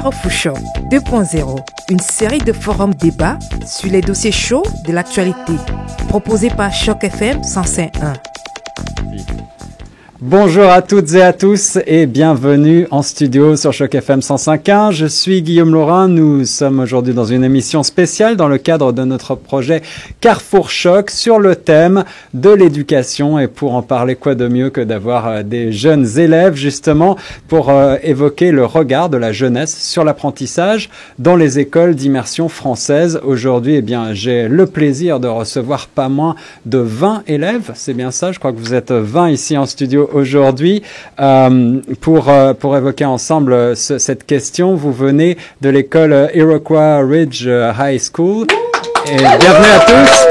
Carrefour Show 2.0, une série de forums débats sur les dossiers chauds de l'actualité, proposé par Choc FM 105.1. Bonjour à toutes et à tous et bienvenue en studio sur Choc FM 105.1. Je suis Guillaume Laurin. Nous sommes aujourd'hui dans une émission spéciale dans le cadre de notre projet Carrefour Choc sur le thème de l'éducation. Et pour en parler, quoi de mieux que d'avoir des jeunes élèves justement pour évoquer le regard de la jeunesse sur l'apprentissage dans les écoles d'immersion française. Aujourd'hui, j'ai le plaisir de recevoir pas moins de 20 élèves. C'est bien ça, je crois que vous êtes 20 ici en studio aujourd'hui pour évoquer ensemble cette question. Vous venez de l'école Iroquois Ridge High School et bienvenue à tous.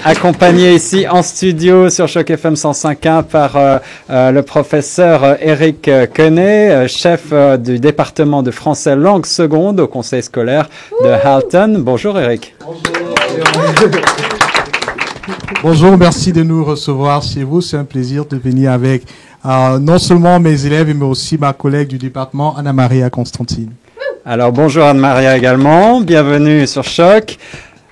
Accompagné ici en studio sur Choc FM 105.1 par le professeur Eric Quenet, chef du département de français langue seconde au conseil scolaire de Halton. Bonjour Eric. Bonjour. Bonjour, merci de nous recevoir chez vous. C'est un plaisir de venir avec non seulement mes élèves, mais aussi ma collègue du département, Anna-Maria Constantine. Alors bonjour Anna-Maria également, bienvenue sur Choc.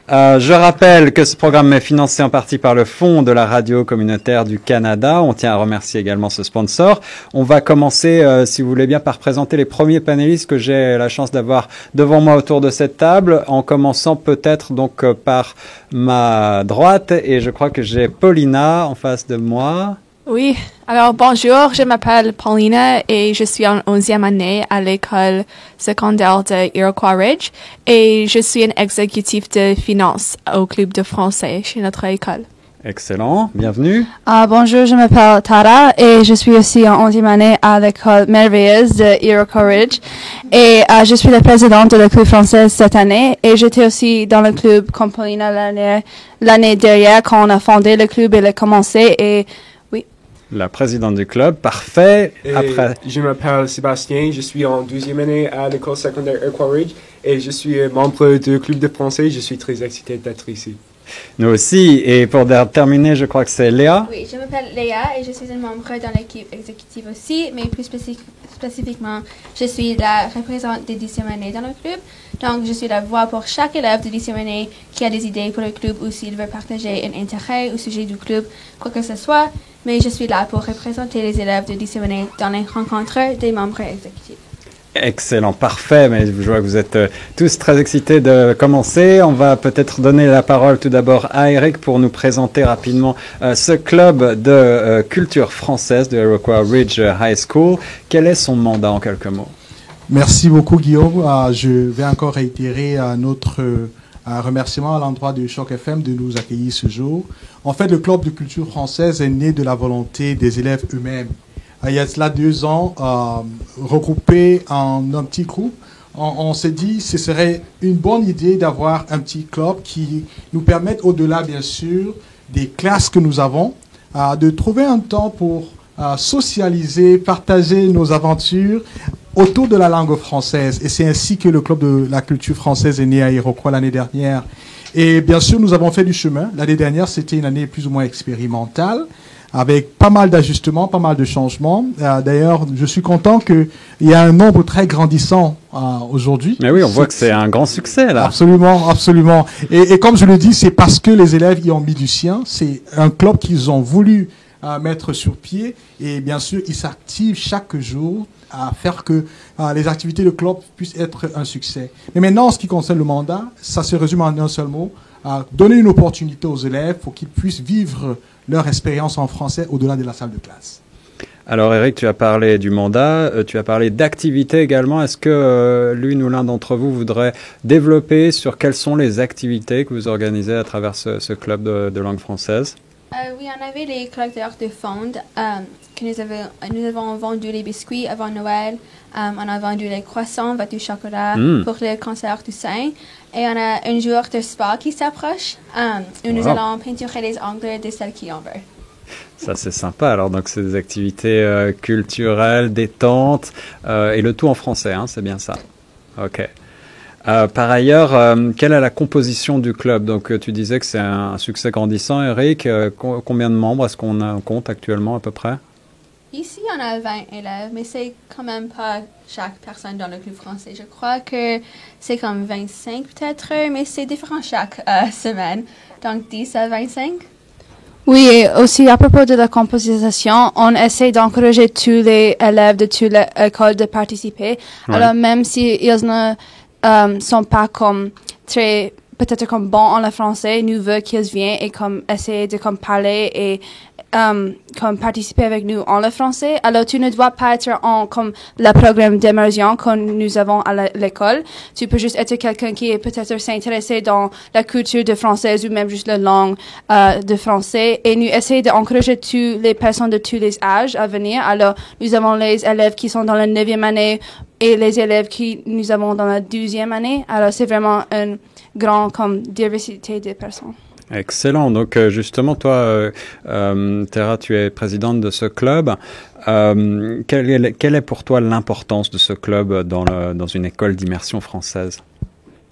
Je rappelle que ce programme est financé en partie par le Fonds de la radio communautaire du Canada. On tient à remercier également ce sponsor. On va commencer, si vous voulez bien, par présenter les premiers panélistes que j'ai la chance d'avoir devant moi autour de cette table, en commençant peut-être donc par ma droite. Et je crois que j'ai Paulina en face de moi. Oui, alors bonjour, je m'appelle Paulina et je suis en 11e année à l'école secondaire de Iroquois Ridge et je suis un exécutif de finance au club de français chez notre école. Excellent, bienvenue. Bonjour, je m'appelle Tara et je suis aussi en 11e année à l'école merveilleuse de Iroquois Ridge et je suis la présidente de la club française cette année et j'étais aussi dans le club comme Paulina l'année dernière quand on a fondé le club et l'a commencé et la présidente du club, parfait. Après. Je m'appelle Sébastien, je suis en 12e année à l'école secondaire Iroquois Ridge et je suis membre du club de français. Je suis très excité d'être ici. Nous aussi. Et pour terminer, je crois que c'est Léa. Oui, je m'appelle Léa et je suis un membre dans l'équipe exécutive aussi, mais plus spécifiquement, je suis la représentante des 10e années dans le club. Donc, je suis la voix pour chaque élève de 10e année qui a des idées pour le club ou s'il veut partager un intérêt au sujet du club, quoi que ce soit. Mais je suis là pour représenter les élèves de 10e année dans les rencontres des membres exécutifs. Excellent, parfait. Mais je vois que vous êtes tous très excités de commencer. On va peut-être donner la parole tout d'abord à Eric pour nous présenter rapidement ce club de culture française de Iroquois Ridge High School. Quel est son mandat en quelques mots? Merci beaucoup Guillaume. Je vais encore réitérer notre remerciement à l'endroit de Choc FM de nous accueillir ce jour. En fait, le club de culture française est né de la volonté des élèves eux-mêmes. Il y a cela 2 ans, regroupés en un petit groupe, on s'est dit que ce serait une bonne idée d'avoir un petit club qui nous permette, au-delà bien sûr des classes que nous avons, de trouver un temps pour socialiser, partager nos aventures autour de la langue française. Et c'est ainsi que le club de la culture française est né à Iroquois l'année dernière. Et bien sûr, nous avons fait du chemin. L'année dernière, c'était une année plus ou moins expérimentale, avec pas mal d'ajustements, pas mal de changements. D'ailleurs, je suis content qu'il y a un nombre très grandissant aujourd'hui. Mais oui, on voit que c'est un grand succès, là. Absolument, absolument. Et comme je le dis, c'est parce que les élèves y ont mis du sien. C'est un club qu'ils ont voulu mettre sur pied. Et bien sûr, ils s'activent chaque jour à faire que les activités de club puissent être un succès. Mais maintenant, en ce qui concerne le mandat, ça se résume en un seul mot. Donner une opportunité aux élèves pour qu'ils puissent vivre leur expérience en français au-delà de la salle de classe. Alors Eric, tu as parlé du mandat, tu as parlé d'activités également. Est-ce que l'une ou l'un d'entre vous voudrait développer sur quelles sont les activités que vous organisez à travers ce club de langue française? Oui, on avait les collecteurs de fonds que nous avons vendu les biscuits avant Noël. On a vendu les croissants avec du chocolat pour le cancer du sein. Et on a un joueur de spa qui s'approche où nous allons peinturer les ongles de celle qui en veut. Ça, c'est sympa. Alors, donc, c'est des activités culturelles, détente, et le tout en français, hein, c'est bien ça. OK. Par ailleurs, quelle est la composition du club? Donc, tu disais que c'est un succès grandissant, Eric. Combien de membres est-ce qu'on compte actuellement à peu près? ici, on a 20 élèves, mais c'est quand même pas chaque personne dans le club français. Je crois que c'est comme 25 peut-être, mais c'est différent chaque semaine. Donc 10 à 25. Oui, et aussi à propos de la composition, on essaie d'encourager tous les élèves de toutes les écoles de participer. Ouais. Alors même si ils ne sont pas comme très peut-être comme bons en le français, nous voulons qu'ils viennent et comme essayer de comme parler et comme participer avec nous en le français. Alors tu ne dois pas être en comme le programme d'immersion que nous avons à l'école. Tu peux juste être quelqu'un qui est peut-être s'intéresser dans la culture de française ou même juste la langue de français. Et nous essayons d'encourager toutes les personnes de tous les âges à venir. Alors nous avons les élèves qui sont dans la 9e année et les élèves qui nous avons dans la 12e année. Alors c'est vraiment une grande comme diversité de personnes. Excellent. Donc justement, toi, Tara, tu es présidente de ce club. Quelle est pour toi l'importance de ce club dans une école d'immersion française?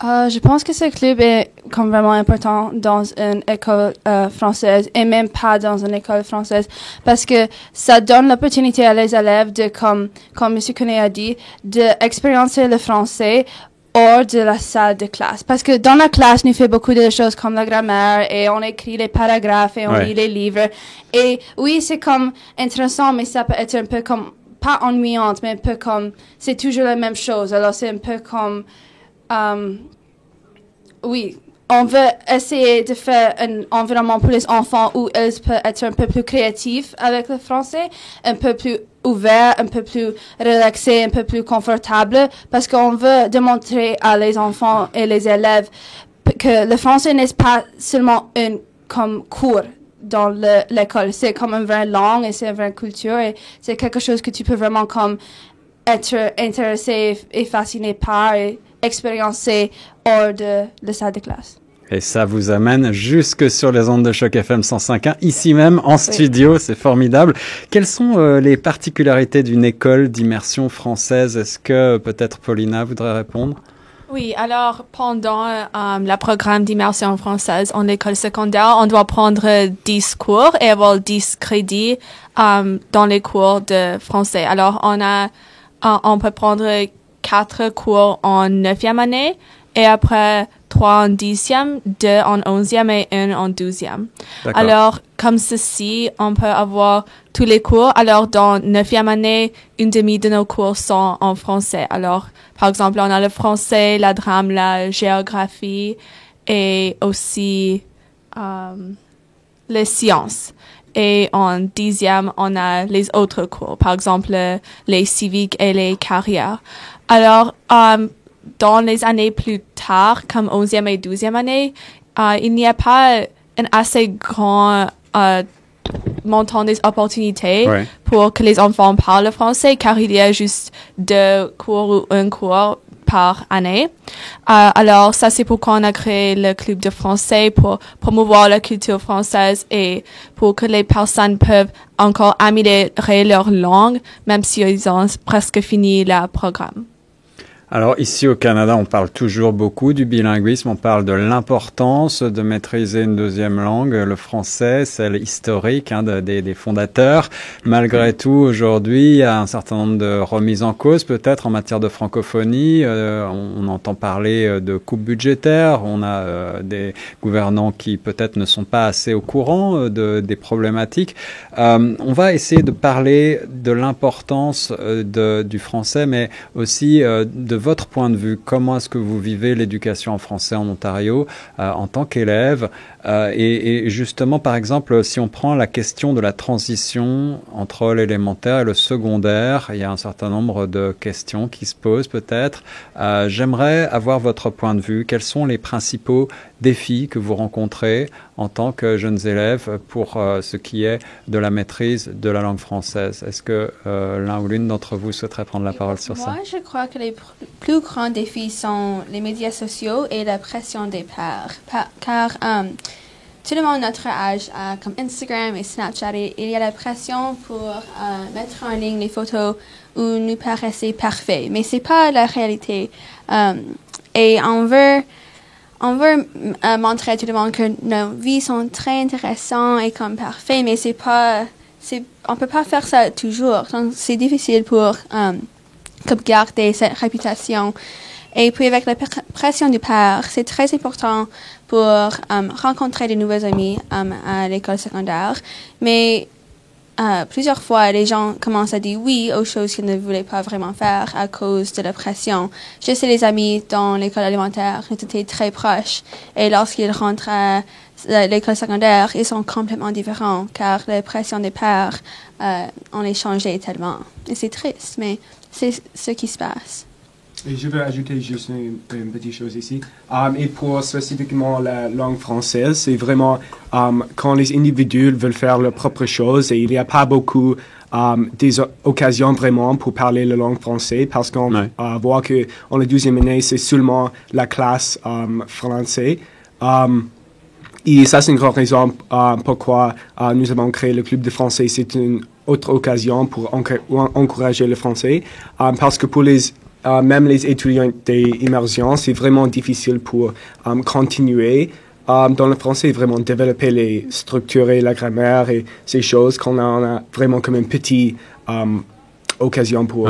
Je pense que ce club est comme vraiment important dans une école française et même pas dans une école française parce que ça donne l'opportunité à les élèves de, comme M. Koné a dit, d'expérimenter le français hors de la salle de classe. Parce que dans la classe, nous faisons beaucoup de choses comme la grammaire et on écrit les paragraphes et on lit les livres. Et oui, c'est comme intéressant, mais ça peut être un peu comme, pas ennuyante, mais un peu comme, c'est toujours la même chose. Alors c'est un peu comme, oui, on veut essayer de faire un environnement pour les enfants où ils peuvent être un peu plus créatifs avec le français, un peu plus ouvert, un peu plus relaxé, un peu plus confortable, parce qu'on veut démontrer à les enfants et les élèves que le français n'est pas seulement un comme cours dans l'école, c'est comme une vraie langue et c'est une vraie culture et c'est quelque chose que tu peux vraiment comme être intéressé et fasciné par et expérimenter hors de la salle de classe. Et ça vous amène jusque sur les ondes de Choc FM 105.1, ici même en studio, c'est formidable. Quelles sont les particularités d'une école d'immersion française? Est-ce que peut-être Paulina voudrait répondre? Oui, alors pendant le programme d'immersion française en école secondaire, on doit prendre 10 cours et avoir 10 crédits dans les cours de français. Alors on peut prendre 4 cours en 9e année et après 3 en 10e, 2 en 11e et 1 en 12e. D'accord. Alors, comme ceci, on peut avoir tous les cours. Alors, dans 9e année, une demi de nos cours sont en français. Alors, par exemple, on a le français, la drame, la géographie et aussi les sciences. Et en 10e, on a les autres cours, par exemple, les civiques et les carrières. Alors, dans les années plus tard, comme 11e et 12e année, il n'y a pas un assez grand montant des opportunités pour que les enfants parlent français, car il y a juste 2 cours ou 1 cours par année. Alors, ça, c'est pourquoi on a créé le club de français pour promouvoir la culture française et pour que les personnes peuvent encore améliorer leur langue, même s'ils ont presque fini le programme. Alors ici au Canada, on parle toujours beaucoup du bilinguisme, on parle de l'importance de maîtriser une deuxième langue, le français, celle historique des fondateurs. Malgré tout, aujourd'hui, il y a un certain nombre de remises en cause peut-être en matière de francophonie. On entend parler de coupes budgétaires, on a des gouvernants qui peut-être ne sont pas assez au courant des problématiques. On va essayer de parler de l'importance du français, mais aussi de votre point de vue, comment est-ce que vous vivez l'éducation en français en Ontario en tant qu'élève et justement, par exemple, si on prend la question de la transition entre l'élémentaire et le secondaire, il y a un certain nombre de questions qui se posent peut-être. J'aimerais avoir votre point de vue. Quels sont les principaux défis que vous rencontrez en tant que jeunes élèves pour ce qui est de la maîtrise de la langue française? Est-ce que l'un ou l'une d'entre vous souhaiterait prendre la parole sur ça? Moi, je crois que les plus grands défis sont les médias sociaux et la pression des pairs. Car tout le monde de notre âge a comme Instagram et Snapchat et il y a la pression pour mettre en ligne les photos où nous paraissons parfaits. Mais c'est pas la réalité. Et on veut montrer à tout le monde que nos vies sont très intéressantes et comme parfaites, mais c'est pas on peut pas faire ça toujours. Donc, c'est difficile pour comme garder cette réputation. Et puis, avec la pression du père, c'est très important pour rencontrer de nouveaux amis à l'école secondaire. Mais plusieurs fois, les gens commencent à dire oui aux choses qu'ils ne voulaient pas vraiment faire à cause de la pression. Je sais, les amis dans l'école élémentaire étaient très proches. Et lorsqu'ils rentrent à l'école secondaire, ils sont complètement différents car la pression des pères, on les changeait tellement. Et c'est triste, mais c'est ce qui se passe. Et je veux ajouter juste une petite chose ici. Et pour spécifiquement la langue française, c'est vraiment quand les individus veulent faire leurs propres choses et il n'y a pas beaucoup des occasions vraiment pour parler la langue française parce qu'on voit qu'en la 12e année, c'est seulement la classe française. Et ça, c'est une grande raison pourquoi nous avons créé le club de français. C'est une autre occasion pour encourager le français parce que pour même les étudiants d'immersion, c'est vraiment difficile pour continuer dans le français, vraiment développer les structures et la grammaire et ces choses qu'on a vraiment comme une petite occasion pour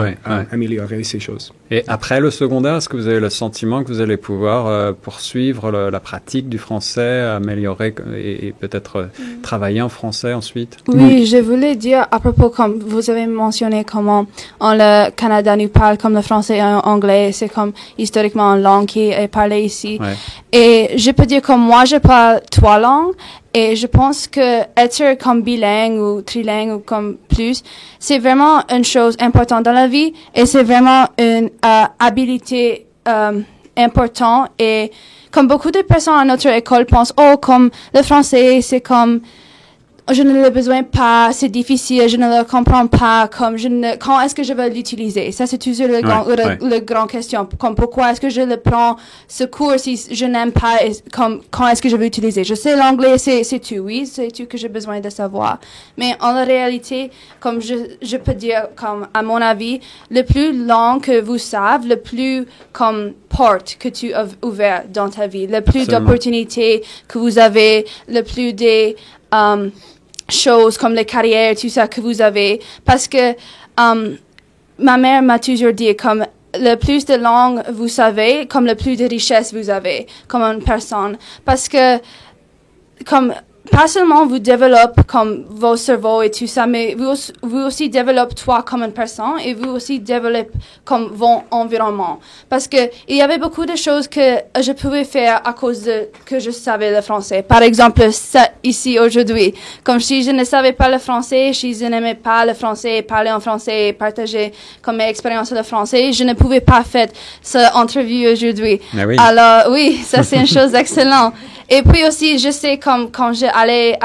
améliorer ces choses. Et après le secondaire, est-ce que vous avez le sentiment que vous allez pouvoir poursuivre la pratique du français, améliorer et peut-être travailler en français ensuite? Oui, je voulais dire à propos, comme vous avez mentionné comment le Canada nous parle comme le français et l'anglais, c'est comme historiquement une langue qui est parlée ici. Ouais. Et je peux dire comme moi, je parle 3 langues. Et je pense que être comme bilingue ou trilingue ou comme plus, c'est vraiment une chose importante dans la vie et c'est vraiment une habilité importante. Et comme beaucoup de personnes à notre école pensent, comme le français, c'est comme je ne le besoin pas, c'est difficile, je ne le comprends pas, quand est-ce que je vais l'utiliser? Ça, c'est toujours le grand question. Comme pourquoi est-ce que je le prends, ce cours, si je n'aime pas, quand est-ce que je vais l'utiliser? Je sais l'anglais, c'est tout, oui, c'est tout que j'ai besoin de savoir. Mais en réalité, comme je peux dire, comme à mon avis, le plus long que vous savez, le plus comme porte que tu as ouvert dans ta vie, le plus d'opportunités que vous avez, le plus des choses comme les carrières, tout ça que vous avez. Parce que ma mère m'a toujours dit comme le plus de langues vous savez, comme le plus de richesse vous avez comme une personne. Parce que comme pas seulement vous développez comme vos cerveaux et tout ça, mais vous aussi développez toi comme une personne et vous aussi développez comme votre environnement. Parce que il y avait beaucoup de choses que je pouvais faire à cause de que je savais le français. Par exemple, ça ici aujourd'hui. Comme si je ne savais pas le français, si je n'aimais pas le français, parler en français et partager comme mes expériences de français, je ne pouvais pas faire cette entrevue aujourd'hui. Oui. Alors, oui, ça c'est une chose excellente. Et puis aussi, je sais comme quand j'allais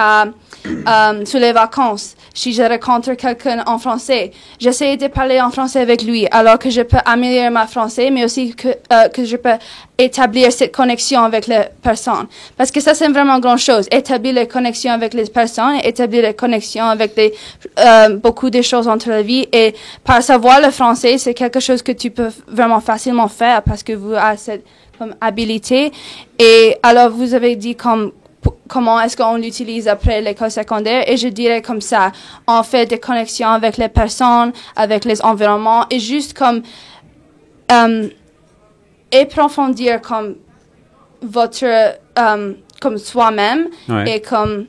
sur les vacances, si je rencontre quelqu'un en français, j'essaie de parler en français avec lui, alors que je peux améliorer ma français, mais aussi que je peux établir cette connexion avec les personnes. Parce que ça, c'est vraiment une grande chose. Établir les connexions avec les personnes, établir les connexions avec beaucoup de choses entre la vie. Et par savoir le français, c'est quelque chose que tu peux vraiment facilement faire parce que vous avez cette comme habilité. Et alors, vous avez dit comment est-ce qu'on l'utilise après l'école secondaire, et je dirais comme ça, on fait des connexions avec les personnes, avec les environnements, et juste comme approfondir comme votre comme soi-même, et comme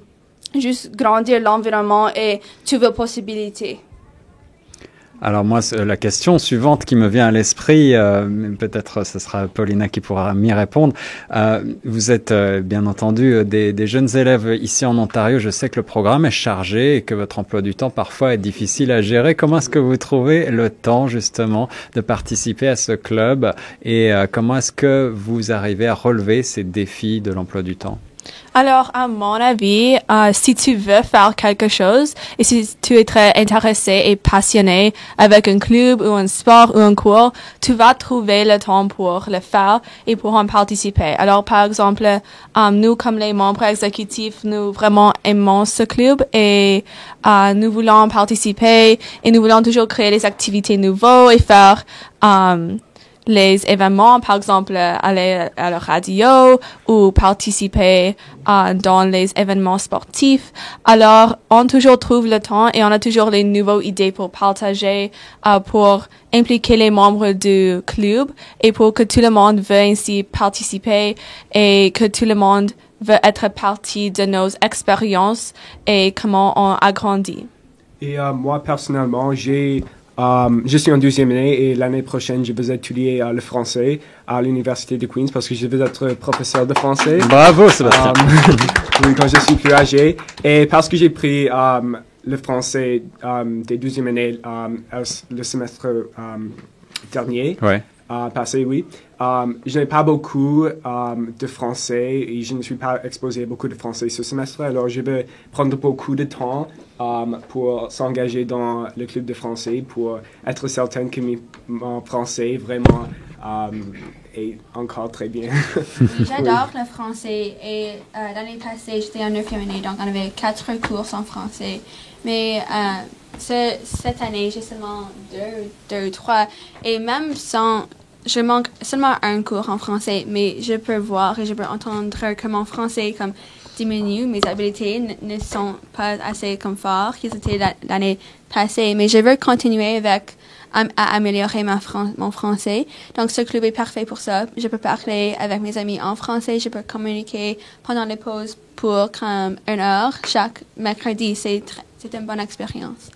juste grandir l'environnement et toutes vos possibilités. Alors moi, la question suivante qui me vient à l'esprit, peut-être ce sera Paulina qui pourra m'y répondre. Vous êtes bien entendu des jeunes élèves ici en Ontario. Je sais que le programme est chargé et que votre emploi du temps parfois est difficile à gérer. Comment est-ce que vous trouvez le temps justement de participer à ce club et comment est-ce que vous arrivez à relever ces défis de l'emploi du temps? Alors, à mon avis, si tu veux faire quelque chose et si tu es très intéressé et passionné avec un club ou un sport ou un cours, tu vas trouver le temps pour le faire et pour en participer. Alors, par exemple, nous, comme les membres exécutifs, nous vraiment aimons ce club et nous voulons participer et nous voulons toujours créer des activités nouvelles et faire les événements, par exemple, aller à la radio ou participer dans les événements sportifs. Alors, on toujours trouve le temps et on a toujours les nouvelles idées pour partager, pour impliquer les membres du club et pour que tout le monde veuille ainsi participer et que tout le monde veut être partie de nos expériences et comment on a grandi. Et moi, personnellement, je suis en 2e année et l'année prochaine, je vais étudier le français à l'Université de Queens parce que je vais être professeur de français. Bravo, Sébastien. Oui, quand je suis plus âgé. Et parce que j'ai pris le français des 12e années le semestre dernier, Ouais. passé, oui. Je n'ai pas beaucoup de français et je ne suis pas exposé à beaucoup de français ce semestre, alors je vais prendre beaucoup de temps pour s'engager dans le club de français, pour être certain que mon français vraiment est encore très bien. J'adore le français et l'année passée, j'étais en 9e année, donc on avait 4 cours en français. Mais cette année, j'ai seulement 2 ou 3. Et même je manque seulement un cours en français, mais je peux voir et je peux entendre que mon français diminue, mes habiletés ne sont pas assez fortes qu'ils étaient l'année passée. Mais je veux continuer à améliorer mon français. Donc, ce club est parfait pour ça. Je peux parler avec mes amis en français. Je peux communiquer pendant les pauses pour 1 heure chaque mercredi. C'est une bonne expérience.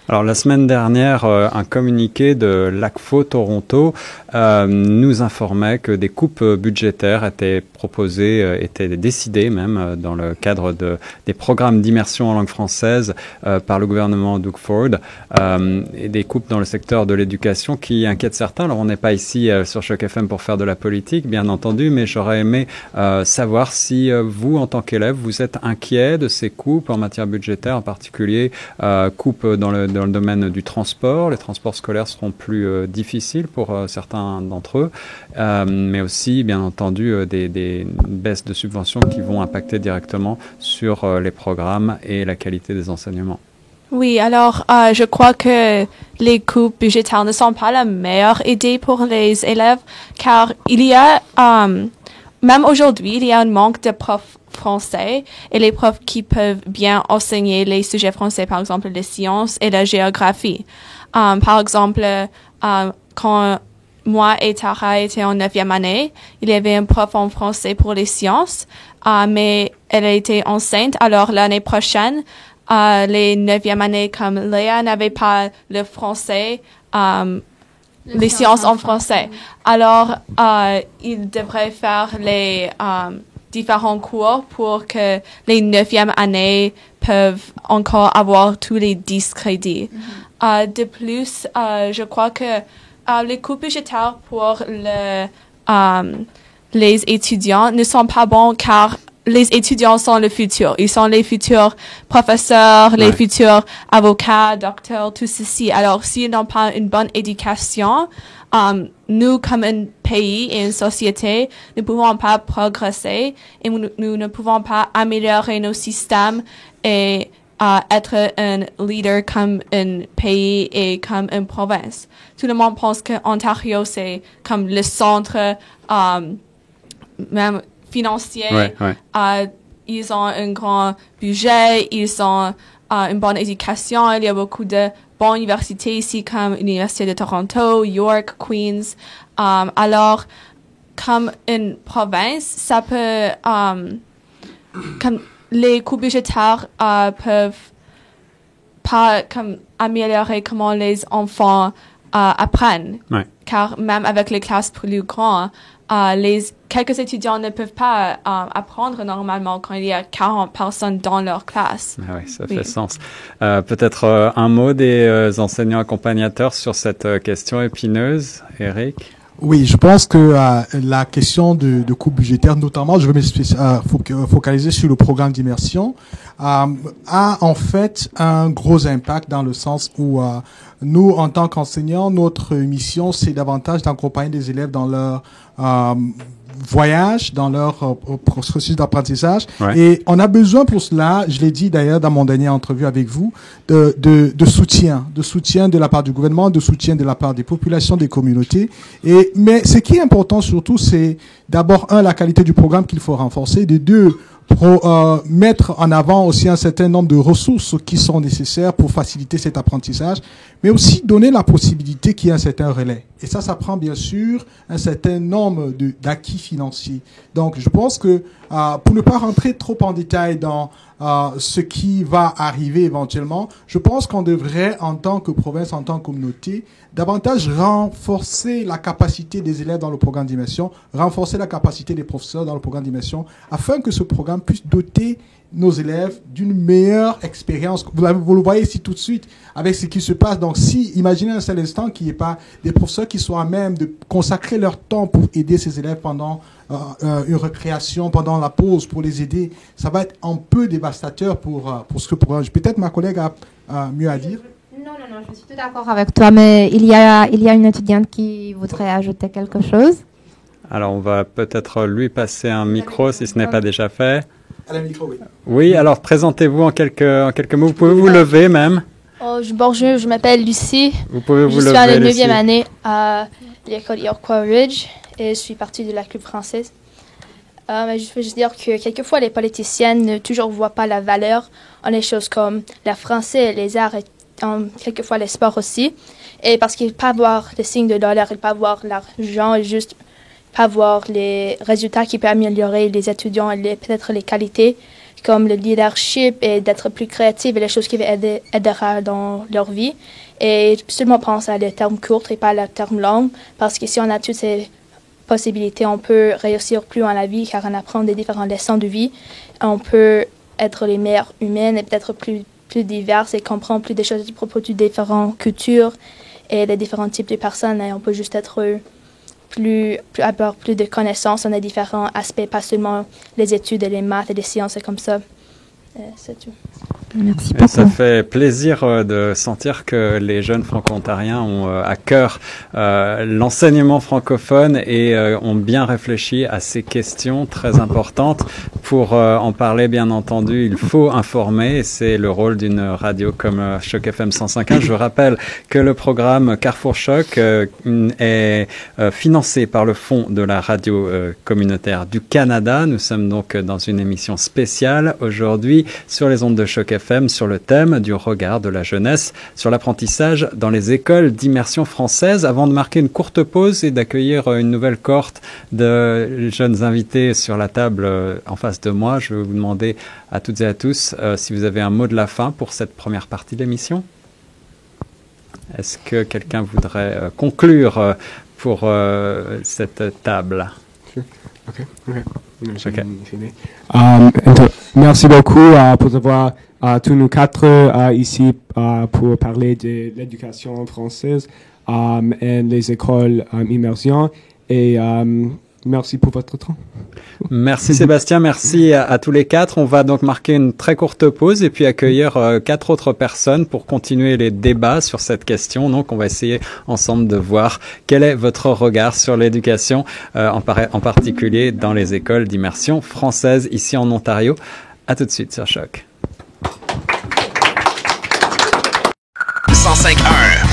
Alors la semaine dernière, un communiqué de l'ACFO Toronto nous informait que des coupes budgétaires étaient proposées, étaient décidées même dans le cadre des programmes d'immersion en langue française par le gouvernement Doug Ford, et des coupes dans le secteur de l'éducation qui inquiètent certains. Alors on n'est pas ici sur Choc FM pour faire de la politique, bien entendu, mais j'aurais aimé savoir si vous, en tant qu'élève, vous êtes inquiet de ces coupes en matière budgétaire, en particulier coupes dans le domaine du transport. Les transports scolaires seront plus difficiles pour certains d'entre eux, mais aussi, bien entendu, des baisses de subventions qui vont impacter directement sur les programmes et la qualité des enseignements. Oui, alors je crois que les coupes budgétaires ne sont pas la meilleure idée pour les élèves, car il y a, même aujourd'hui, il y a un manque de profs français et les profs qui peuvent bien enseigner les sujets français, par exemple les sciences et la géographie. Par exemple, quand moi et Tara étaient en 9e année, il y avait un prof en français pour les sciences, mais elle était enceinte, alors l'année prochaine, les 9e années comme Léa n'avaient pas le français, les sciences en français. Alors, ils devraient faire les différents cours pour que les 9e années peuvent encore avoir tous les 10 crédits. De plus, je crois que les coûts budgétaires pour les étudiants ne sont pas bons car les étudiants sont le futur. Ils sont les futurs professeurs, les futurs avocats, docteurs, tout ceci. Alors, s'ils n'ont pas une bonne éducation, nous, comme un pays et une société, ne pouvons pas progresser et nous ne pouvons pas améliorer nos systèmes et être un leader comme un pays et comme une province. Tout le monde pense que Ontario, c'est comme le centre même financier. Ils ont un grand budget, ils ont une bonne éducation, il y a beaucoup de bonnes universités ici comme l'Université de Toronto, York, Queens. Alors, comme une province, ça peut, comme les coûts budgétaires peuvent pas comme améliorer comment les enfants apprennent. Car même avec les classes plus grandes, quelques étudiants ne peuvent pas apprendre normalement quand il y a 40 personnes dans leur classe. Ah oui, ça fait sens. Peut-être un mot des enseignants accompagnateurs sur cette question épineuse, Eric? Oui, je pense que la question de coûts budgétaires, notamment, je vais me focaliser sur le programme d'immersion, a en fait un gros impact dans le sens où nous, en tant qu'enseignants, notre mission, c'est davantage d'accompagner des élèves dans leur voyage dans leur processus d'apprentissage. Ouais. Et on a besoin pour cela, je l'ai dit d'ailleurs dans mon dernière entrevue avec vous, de soutien de la part du gouvernement, de soutien de la part des populations, des communautés. Mais ce qui est important surtout, c'est d'abord, la qualité du programme qu'il faut renforcer, de deux, mettre en avant aussi un certain nombre de ressources qui sont nécessaires pour faciliter cet apprentissage, mais aussi donner la possibilité qu'il y ait un certain relais. Et ça prend bien sûr un certain nombre d'acquis financiers. Donc, je pense que pour ne pas rentrer trop en détail dans ce qui va arriver éventuellement, je pense qu'on devrait, en tant que province, en tant que communauté, davantage renforcer la capacité des élèves dans le programme d'immersion, renforcer la capacité des professeurs dans le programme d'immersion, afin que ce programme puisse doter nos élèves d'une meilleure expérience. Vous le voyez ici tout de suite avec ce qui se passe. Donc, imaginez un seul instant qu'il n'y ait pas des professeurs qui soient à même de consacrer leur temps pour aider ces élèves pendant une récréation, pendant la pause, pour les aider. Ça va être un peu dévastateur pour ce programme. Peut-être ma collègue a mieux à dire. Non, je suis tout d'accord avec toi, mais il y a une étudiante qui voudrait ajouter quelque chose. Alors, on va peut-être lui passer un micro si ce n'est pas déjà fait. À la micro, oui. Oui, alors présentez-vous en quelques mots. Vous pouvez vous lever même. Bonjour, je m'appelle Lucie. Vous pouvez vous lever, Je suis à la Lucie. 9e année à l'école Iroquois Ridge et je suis partie de la club française. Mais je veux juste dire que quelquefois, les politiciens ne toujours voient pas la valeur en les choses comme le français, les arts et quelquefois les sports aussi. Et parce qu'ils ne peuvent pas voir les signes de dollar, ils ne peuvent pas voir l'argent, et juste pas voir les résultats qui peuvent améliorer les étudiants et peut-être les qualités comme le leadership et d'être plus créatif et les choses qui vont aider dans leur vie. Et seulement penser à les termes courts et pas à les termes longs parce que si on a toutes ces possibilités, on peut réussir plus dans la vie car on apprend des différentes leçons de vie. On peut être les meilleurs humains et peut-être plus diverses et comprendre plus des choses à propos de différentes cultures et des différents types de personnes. Et on peut juste être avoir plus de connaissances. On a différents aspects, pas seulement les études et les maths et les sciences et comme ça. C'est tout. Merci Et beaucoup. ça fait plaisir de sentir que les jeunes franco-ontariens ont à cœur l'enseignement francophone et ont bien réfléchi à ces questions très importantes. Pour en parler, bien entendu, il faut informer et c'est le rôle d'une radio comme Choc FM 105.1. Je rappelle que le programme Carrefour Choc est financé par le Fonds de la radio communautaire du Canada. Nous sommes donc dans une émission spéciale aujourd'hui sur les ondes de Choc FM sur le thème du regard de la jeunesse sur l'apprentissage dans les écoles d'immersion française. Avant de marquer une courte pause et d'accueillir une nouvelle cohorte de jeunes invités sur la table en face de moi, je vais vous demander à toutes et à tous si vous avez un mot de la fin pour cette première partie de l'émission. Est-ce que quelqu'un voudrait conclure pour cette table? Okay. Merci beaucoup pour avoir tous nous quatre ici pour parler de l'éducation française et les écoles immersion. Et merci pour votre temps. Merci Sébastien, merci à tous les quatre. On va donc marquer une très courte pause et puis accueillir 4 autres personnes pour continuer les débats sur cette question. Donc on va essayer ensemble de voir quel est votre regard sur l'éducation, en particulier dans les écoles d'immersion française ici en Ontario. À tout de suite sur Choc. 105.1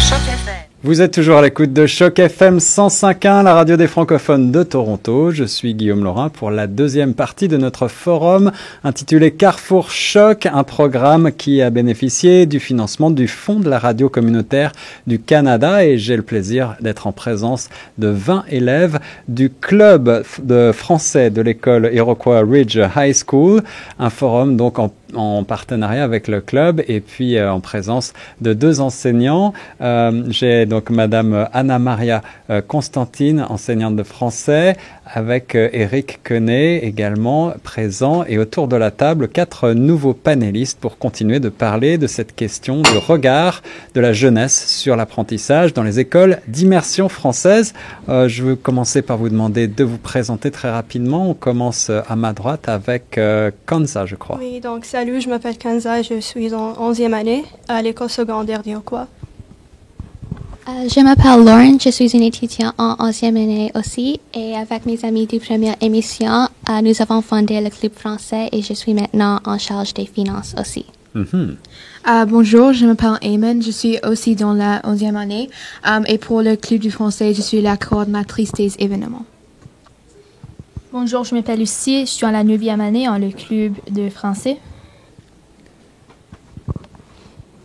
Choc FM. Vous êtes toujours à l'écoute de Choc FM 105.1, la radio des francophones de Toronto. Je suis Guillaume Laurin pour la deuxième partie de notre forum intitulé Carrefour Choc, un programme qui a bénéficié du financement du Fonds de la radio communautaire du Canada et j'ai le plaisir d'être en présence de 20 élèves du club de français de l'école Iroquois Ridge High School, un forum donc en partenariat avec le club et puis en présence de 2 enseignants. J'ai donc Madame Anna-Maria Constantine, enseignante de français, avec Éric Quenet également présent et autour de la table 4 nouveaux panélistes pour continuer de parler de cette question du regard de la jeunesse sur l'apprentissage dans les écoles d'immersion française. Je veux commencer par vous demander de vous présenter très rapidement. On commence à ma droite avec Kanza, je crois. Oui, donc salut, je m'appelle Kanza, je suis en 11e année à l'école secondaire d'Iroquois. Je m'appelle Lauren, je suis une étudiante en 11e année aussi et avec mes amis du première émission, nous avons fondé le club français et je suis maintenant en charge des finances aussi. Bonjour, je m'appelle Eamon, je suis aussi dans la 11e année et pour le club du français, je suis la coordinatrice des événements. Bonjour, je m'appelle Lucie, je suis en la 9e année dans le club de français.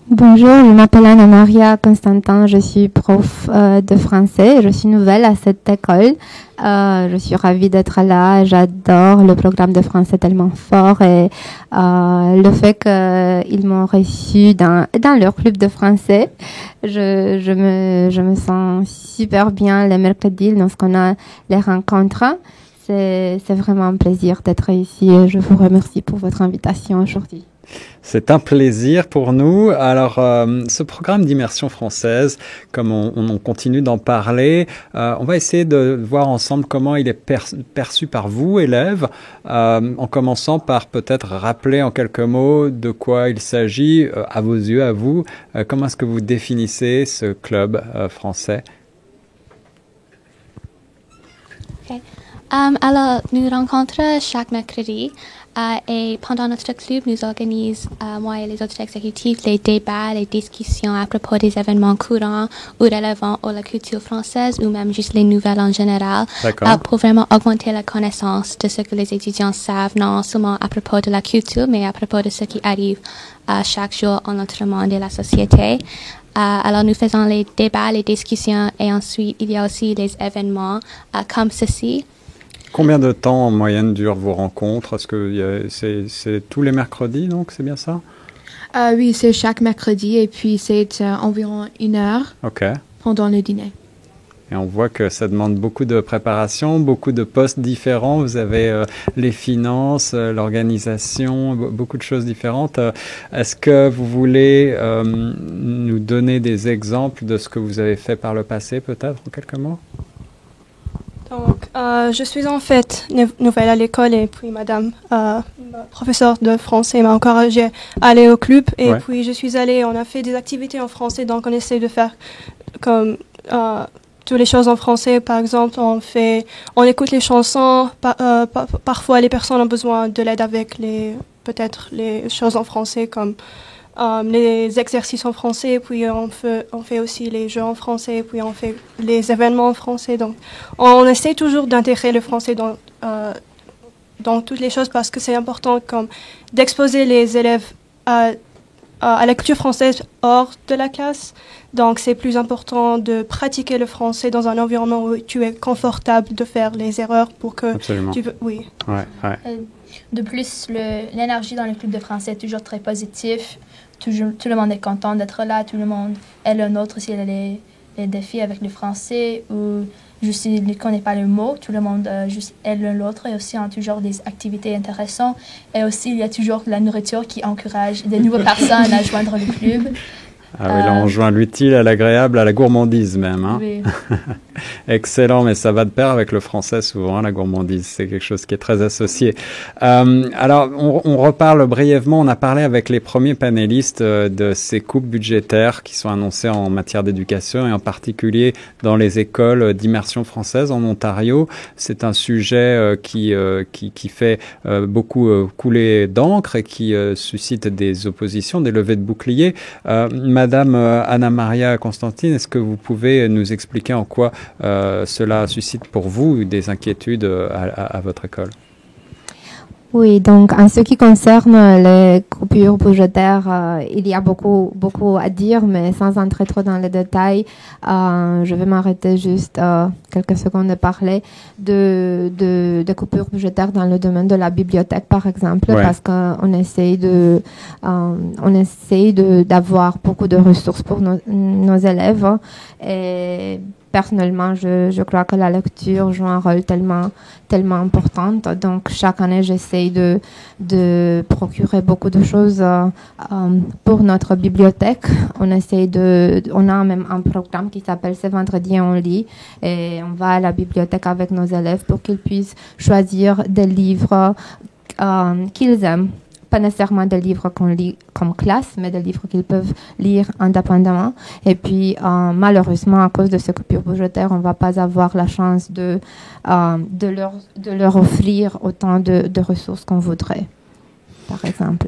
Bonjour, je m'appelle Anna-Maria Constantin, je suis prof de français, je suis nouvelle à cette école. Je suis ravie d'être là, j'adore le programme de français tellement fort et le fait qu'ils m'ont reçu dans leur club de français. Je me sens super bien le mercredi lorsqu'on a les rencontres. C'est vraiment un plaisir d'être ici et je vous remercie pour votre invitation aujourd'hui. C'est un plaisir pour nous. Alors, ce programme d'immersion française, comme on continue d'en parler, on va essayer de voir ensemble comment il est perçu par vous, élèves, en commençant par peut-être rappeler en quelques mots de quoi il s'agit, à vos yeux, à vous. Comment est-ce que vous définissez ce club français? Okay. Alors, nous rencontrons chaque mercredi et pendant notre club, nous organisons, moi et les autres exécutifs, les débats, les discussions à propos des événements courants ou relevant à la culture française ou même juste les nouvelles en général pour vraiment augmenter la connaissance de ce que les étudiants savent, non seulement à propos de la culture, mais à propos de ce qui arrive chaque jour dans notre monde et la société. Alors, nous faisons les débats, les discussions et ensuite, il y a aussi les événements comme ceci. Combien de temps en moyenne durent vos rencontres? Est-ce que c'est tous les mercredis, donc c'est bien ça? Oui, c'est chaque mercredi et puis c'est environ 1 heure pendant le dîner. Et on voit que ça demande beaucoup de préparation, beaucoup de postes différents. Vous avez les finances, l'organisation, beaucoup de choses différentes. Est-ce que vous voulez nous donner des exemples de ce que vous avez fait par le passé, peut-être, en quelques mots? Donc, je suis en fait nouvelle à l'école et puis madame, professeure de français m'a encouragée à aller au club et puis je suis allée, on a fait des activités en français, donc on essaie de faire comme toutes les choses en français. Par exemple, on écoute les chansons, parfois les personnes ont besoin de l'aide avec peut-être les choses en français comme les exercices en français, puis on fait aussi les jeux en français, puis on fait les événements en français. Donc, on essaie toujours d'intégrer le français dans toutes les choses parce que c'est important comme d'exposer les élèves à la culture française hors de la classe. Donc, c'est plus important de pratiquer le français dans un environnement où tu es confortable de faire les erreurs pour que tu veux... Oui. De plus, l'énergie dans le club de français est toujours très positive. Tout le monde est content d'être là, tout le monde est le nôtre s'il y a les défis avec le français ou juste s'il ne connaît pas le mot, tout le monde juste aide l'autre et aussi on a toujours des activités intéressantes et aussi il y a toujours la nourriture qui encourage des nouvelles personnes à joindre le club. Ah oui, là on joint l'utile à l'agréable, à la gourmandise même. Hein? Oui. Excellent, mais ça va de pair avec le français souvent, la gourmandise, c'est quelque chose qui est très associé. Alors, on reparle brièvement, on a parlé avec les premiers panélistes de ces coupes budgétaires qui sont annoncées en matière d'éducation et en particulier dans les écoles d'immersion française en Ontario. C'est un sujet qui fait beaucoup couler d'encre et qui suscite des oppositions, des levées de boucliers. Madame Anna-Maria Constantine, est-ce que vous pouvez nous expliquer en quoi cela suscite pour vous des inquiétudes à votre école? Oui, donc en ce qui concerne les coupures budgétaires, il y a beaucoup à dire, mais sans entrer trop dans les détails, je vais m'arrêter juste quelques secondes de parler de coupures budgétaires dans le domaine de la bibliothèque, par exemple, parce qu'on essaye d'avoir beaucoup de ressources pour nos élèves et personnellement, je crois que la lecture joue un rôle tellement important. Donc, chaque année, j'essaye de procurer beaucoup de choses pour notre bibliothèque. On a même un programme qui s'appelle « Ce vendredi, on lit » et on va à la bibliothèque avec nos élèves pour qu'ils puissent choisir des livres qu'ils aiment pas nécessairement des livres qu'on lit comme classe, mais des livres qu'ils peuvent lire indépendamment. Et puis, malheureusement, à cause de ces coupures budgétaires, on ne va pas avoir la chance de leur offrir autant de ressources qu'on voudrait, par exemple.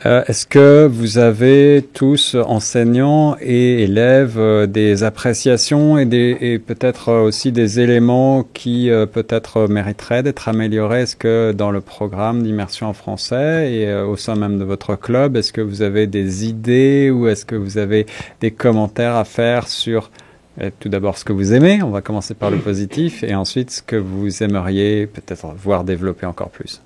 Est-ce que vous avez tous, enseignants et élèves, des appréciations et peut-être aussi des éléments qui peut-être mériteraient d'être améliorés? Est-ce que dans le programme d'immersion en français et au sein même de votre club, est-ce que vous avez des idées ou est-ce que vous avez des commentaires à faire sur tout d'abord ce que vous aimez? On va commencer par le positif et ensuite ce que vous aimeriez peut-être voir développer encore plus.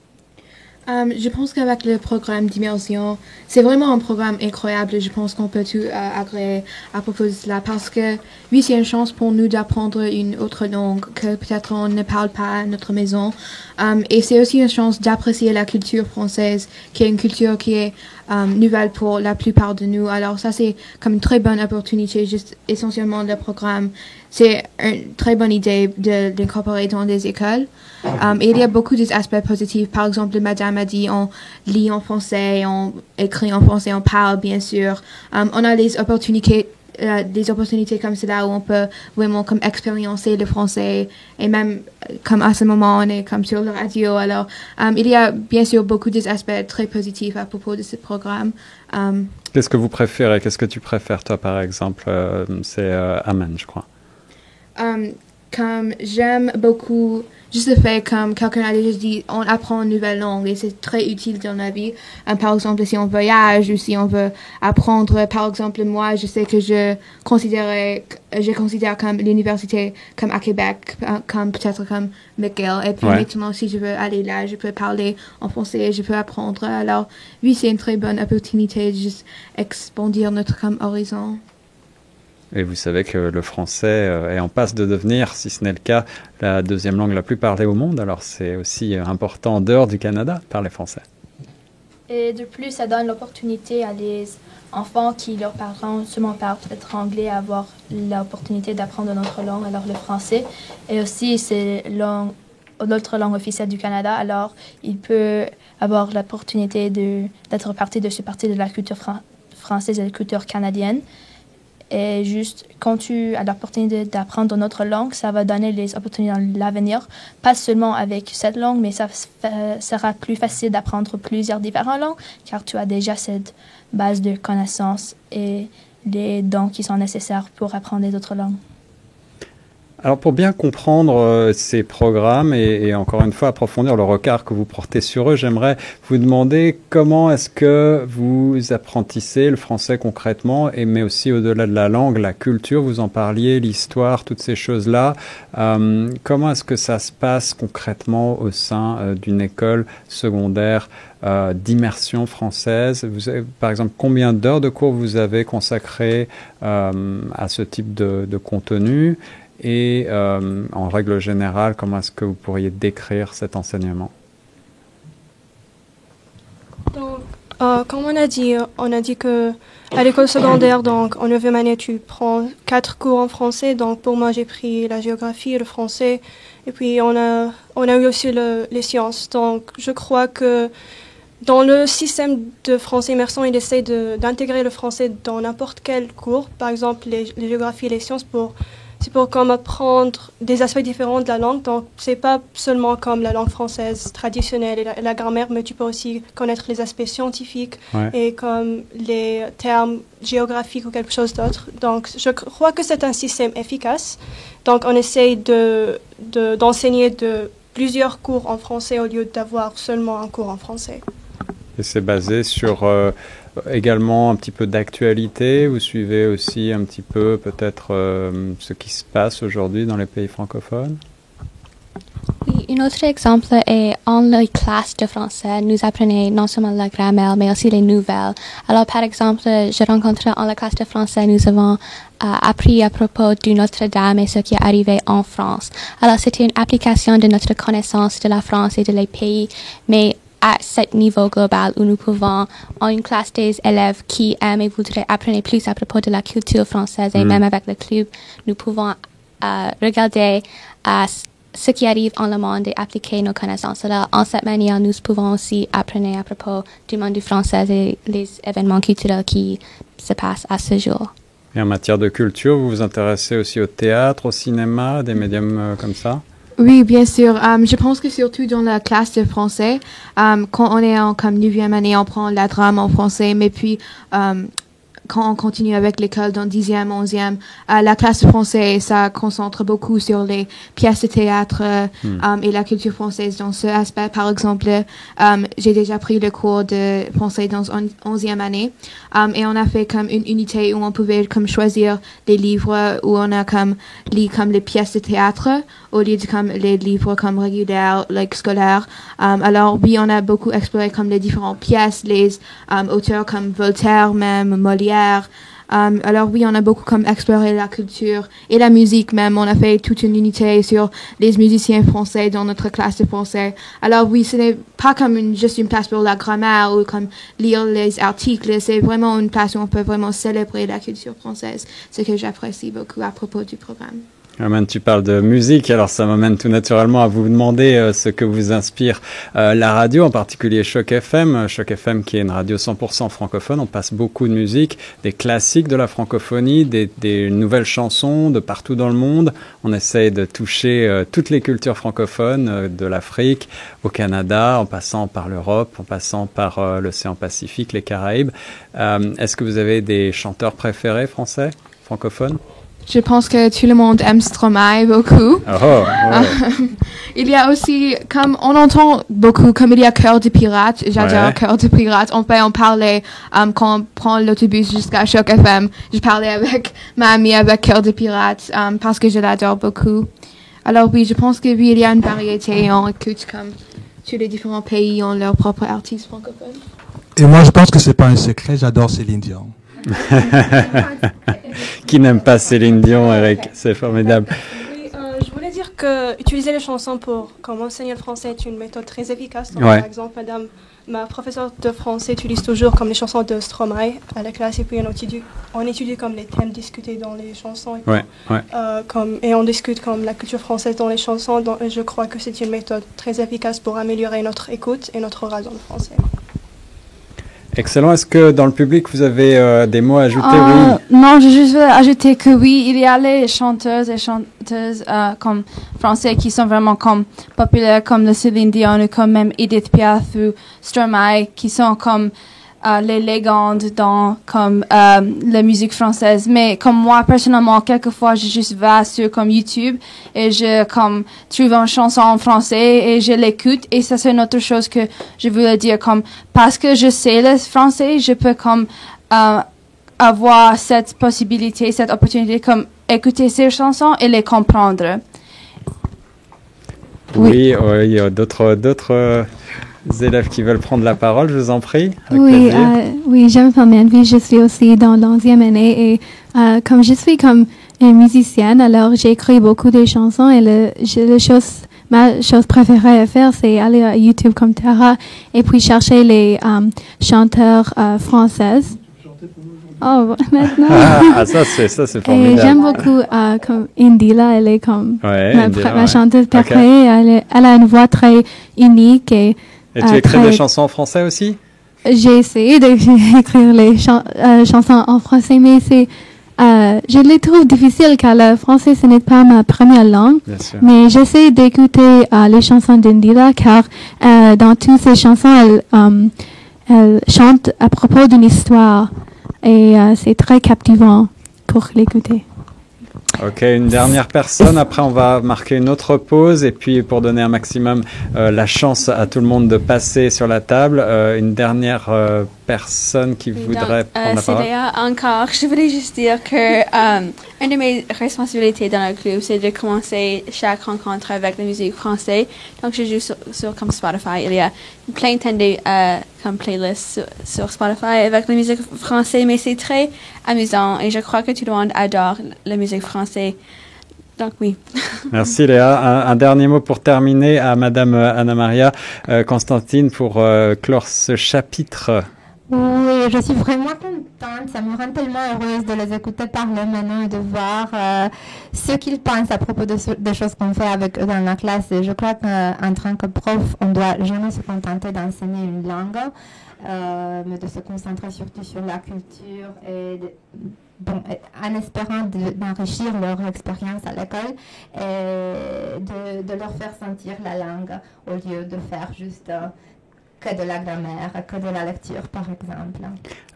Je pense qu'avec le programme d'immersion, c'est vraiment un programme incroyable. Je pense qu'on peut tout agréer à propos de cela parce que, oui, c'est une chance pour nous d'apprendre une autre langue que peut-être on ne parle pas à notre maison. Et c'est aussi une chance d'apprécier la culture française, qui est une culture qui est nouvelle pour la plupart de nous. Alors ça, c'est comme une très bonne opportunité, juste essentiellement le programme. C'est une très bonne idée de l'incorporer dans les écoles. Et il y a beaucoup d'aspects positifs. Par exemple, madame a dit on lit en français, on écrit en français, on parle bien sûr. On a des opportunités comme cela où on peut vraiment comme expérimenter le français et même comme à ce moment on est comme sur la radio. Alors il y a bien sûr beaucoup d'aspects très positifs à propos de ce programme. Qu'est-ce que vous préférez? Qu'est-ce que tu préfères toi par exemple? C'est Amen, je crois. Comme j'aime beaucoup juste le fait, comme quelqu'un a déjà dit, on apprend une nouvelle langue et c'est très utile dans la vie. Par exemple, si on voyage ou si on veut apprendre, par exemple, moi, je sais que je considère comme l'université comme à Québec, comme peut-être comme McGill. Et puis maintenant, si je veux aller là, je peux parler en français, je peux apprendre. Alors, oui, c'est une très bonne opportunité de juste expandir notre comme horizon. Et vous savez que le français est en passe de devenir, si ce n'est le cas, la deuxième langue la plus parlée au monde. Alors c'est aussi important en dehors du Canada de parler français. Et de plus, ça donne l'opportunité à les enfants qui, leurs parents seulement parlent peut-être anglais, à avoir l'opportunité d'apprendre notre langue, alors le français. Et aussi, c'est l'autre langue officielle du Canada. Alors, il peut avoir l'opportunité d'être partie de la culture française et de la culture canadienne. Et juste, quand tu as l'opportunité d'apprendre notre langue, ça va donner les opportunités dans l'avenir, pas seulement avec cette langue, mais ça sera plus facile d'apprendre plusieurs différentes langues, car tu as déjà cette base de connaissances et les dons qui sont nécessaires pour apprendre les autres langues. Alors pour bien comprendre ces programmes et encore une fois approfondir le regard que vous portez sur eux, j'aimerais vous demander comment est-ce que vous apprentissez le français concrètement, mais aussi au-delà de la langue, la culture, vous en parliez, l'histoire, toutes ces choses-là. Comment est-ce que ça se passe concrètement au sein d'une école secondaire d'immersion française? Vous avez, par exemple, combien d'heures de cours vous avez consacrées à ce type de contenu? Et en règle générale, comment est-ce que vous pourriez décrire cet enseignement? Donc, comme on a dit que à l'école secondaire, donc en 9e année, tu prends 4 cours en français. Donc pour moi, j'ai pris la géographie, le français, et puis on a eu aussi les sciences. Donc je crois que dans le système de français immersion, il essaie d'intégrer le français dans n'importe quel cours. Par exemple, les géographies et les sciences c'est pour comme apprendre des aspects différents de la langue. Donc, c'est pas seulement comme la langue française traditionnelle et la grammaire, mais tu peux aussi connaître les aspects scientifiques et comme les termes géographiques ou quelque chose d'autre. Donc, je crois que c'est un système efficace. Donc, on essaye d'enseigner de plusieurs cours en français au lieu d'avoir seulement un cours en français. Et c'est basé sur également un petit peu d'actualité. Vous suivez aussi un petit peu peut-être ce qui se passe aujourd'hui dans les pays francophones? Oui, un autre exemple est en la classe de français, nous apprenons non seulement la grammaire, mais aussi les nouvelles. Alors, par exemple, je rencontre en la classe de français, nous avons appris à propos de Notre-Dame et ce qui est arrivé en France. Alors, c'était une application de notre connaissance de la France et de les pays, mais à ce niveau global où nous pouvons, en une classe des élèves qui aiment et voudraient apprendre plus à propos de la culture française et même avec le club, nous pouvons regarder ce qui arrive en le monde et appliquer nos connaissances. Alors, en cette manière, nous pouvons aussi apprendre à propos du monde du français et les événements culturels qui se passent à ce jour. Et en matière de culture, vous vous intéressez aussi au théâtre, au cinéma, des médiums comme ça? Oui, bien sûr. Je pense que surtout dans la classe de français, quand on est en comme 9e année, on prend la drame en français, mais puis quand on continue avec l'école dans 10e, 11e, la classe de français, ça concentre beaucoup sur les pièces de théâtre et la culture française dans ce aspect. Par exemple, j'ai déjà pris le cours de français dans 11e année et on a fait comme une unité où on pouvait comme choisir des livres où on a comme lu comme les pièces de théâtre au lieu de comme les livres comme réguliers, like scolaires. Alors oui, on a beaucoup exploré comme les différentes pièces, les auteurs comme Voltaire, même Molière. Alors oui, on a beaucoup comme exploré la culture et la musique même. On a fait toute une unité sur les musiciens français dans notre classe de français. Alors oui, ce n'est pas comme juste une place pour la grammaire ou comme lire les articles. C'est vraiment une place où on peut vraiment célébrer la culture française, ce que j'apprécie beaucoup à propos du programme. Amen, tu parles de musique, alors ça m'amène tout naturellement à vous demander ce que vous inspire la radio, en particulier Choc FM. Choc FM qui est une radio 100% francophone, on passe beaucoup de musique, des classiques de la francophonie, des nouvelles chansons de partout dans le monde. On essaye de toucher toutes les cultures francophones, de l'Afrique au Canada, en passant par l'Europe, en passant par l'océan Pacifique, les Caraïbes. Est-ce que vous avez des chanteurs préférés français, francophones? Je pense que tout le monde aime Stromae beaucoup. Il y a aussi, comme on entend beaucoup, comme il y a Cœur de Pirate, j'adore Cœur de Pirate. On peut en parler quand on prend l'autobus jusqu'à Choc FM. Je parlais avec ma amie avec Cœur de Pirate parce que je l'adore beaucoup. Alors oui, je pense que oui, il y a une variété et on écoute comme tous les différents pays ont leurs propres artistes francophones. Et moi, je pense que c'est pas un secret, j'adore Céline Dion. Qui n'aime pas Céline Dion, Eric? C'est formidable. Oui, je voulais dire que utiliser les chansons pour enseigner le français est une méthode très efficace. Donc, par exemple, ma professeure de français utilise toujours comme les chansons de Stromae à la classe et puis on étudie comme les thèmes discutés dans les chansons et on discute comme la culture française dans les chansons. Donc, je crois que c'est une méthode très efficace pour améliorer notre écoute et notre oral dans le français. Excellent. Est-ce que dans le public, vous avez des mots à ajouter? Oui. Non, je juste veux ajouter que oui, il y a les chanteuses et chanteuses comme français qui sont vraiment comme populaires, comme le Céline Dion ou comme même Edith Piaf ou Stromae, qui sont comme les légendes dans comme la musique française. Mais comme moi personnellement, quelquefois je juste vais sur comme YouTube et je comme trouve une chanson en français et je l'écoute, et ça c'est une autre chose que je voulais dire, comme parce que je sais le français, je peux comme avoir cette possibilité, cette opportunité comme écouter ces chansons et les comprendre. Oui, il y a d'autres élèves qui veulent prendre la parole, je vous en prie. Oui, je m'appelle Manvi, je suis aussi dans l'11e année et comme je suis comme une musicienne, alors j'ai écrit beaucoup de chansons et ma chose préférée à faire, c'est aller à YouTube comme Tara et puis chercher les chanteurs françaises. Oh, maintenant. Ça c'est formidable. Et j'aime beaucoup comme Indila, elle est comme ma chanteuse préférée. Elle a une voix très unique et tu écris des chansons en français aussi? J'ai essayé d'écrire les chansons en français, mais je les trouve difficiles car le français ce n'est pas ma première langue. Mais j'essaie d'écouter les chansons d'Indira car dans toutes ces chansons, elle chante à propos d'une histoire et c'est très captivant pour l'écouter. Ok, une dernière personne. Après, on va marquer une autre pause. Et puis, pour donner un maximum la chance à tout le monde de passer sur la table, une dernière personne qui voudrait prendre la parole. C'est Léa encore. Je voulais juste dire que une de mes responsabilités dans le club, c'est de commencer chaque rencontre avec la musique française. Donc, je joue sur comme Spotify. Il y a plein de comme playlists sur Spotify avec la musique française, mais c'est très amusant et je crois que tout le monde adore la musique française. Donc oui. Merci Léa. Un dernier mot pour terminer à Madame Anna-Maria Constantine pour clore ce chapitre. Oui, je suis vraiment écoutante. Ça me rend tellement heureuse de les écouter parler maintenant et de voir ce qu'ils pensent à propos des choses qu'on fait avec eux dans la classe. Et je crois qu'en tant que prof, on doit jamais se contenter d'enseigner une langue, mais de se concentrer surtout sur la culture et en espérant d'enrichir leur expérience à l'école et de leur faire sentir la langue au lieu de faire juste que de la grammaire, que de la lecture, par exemple.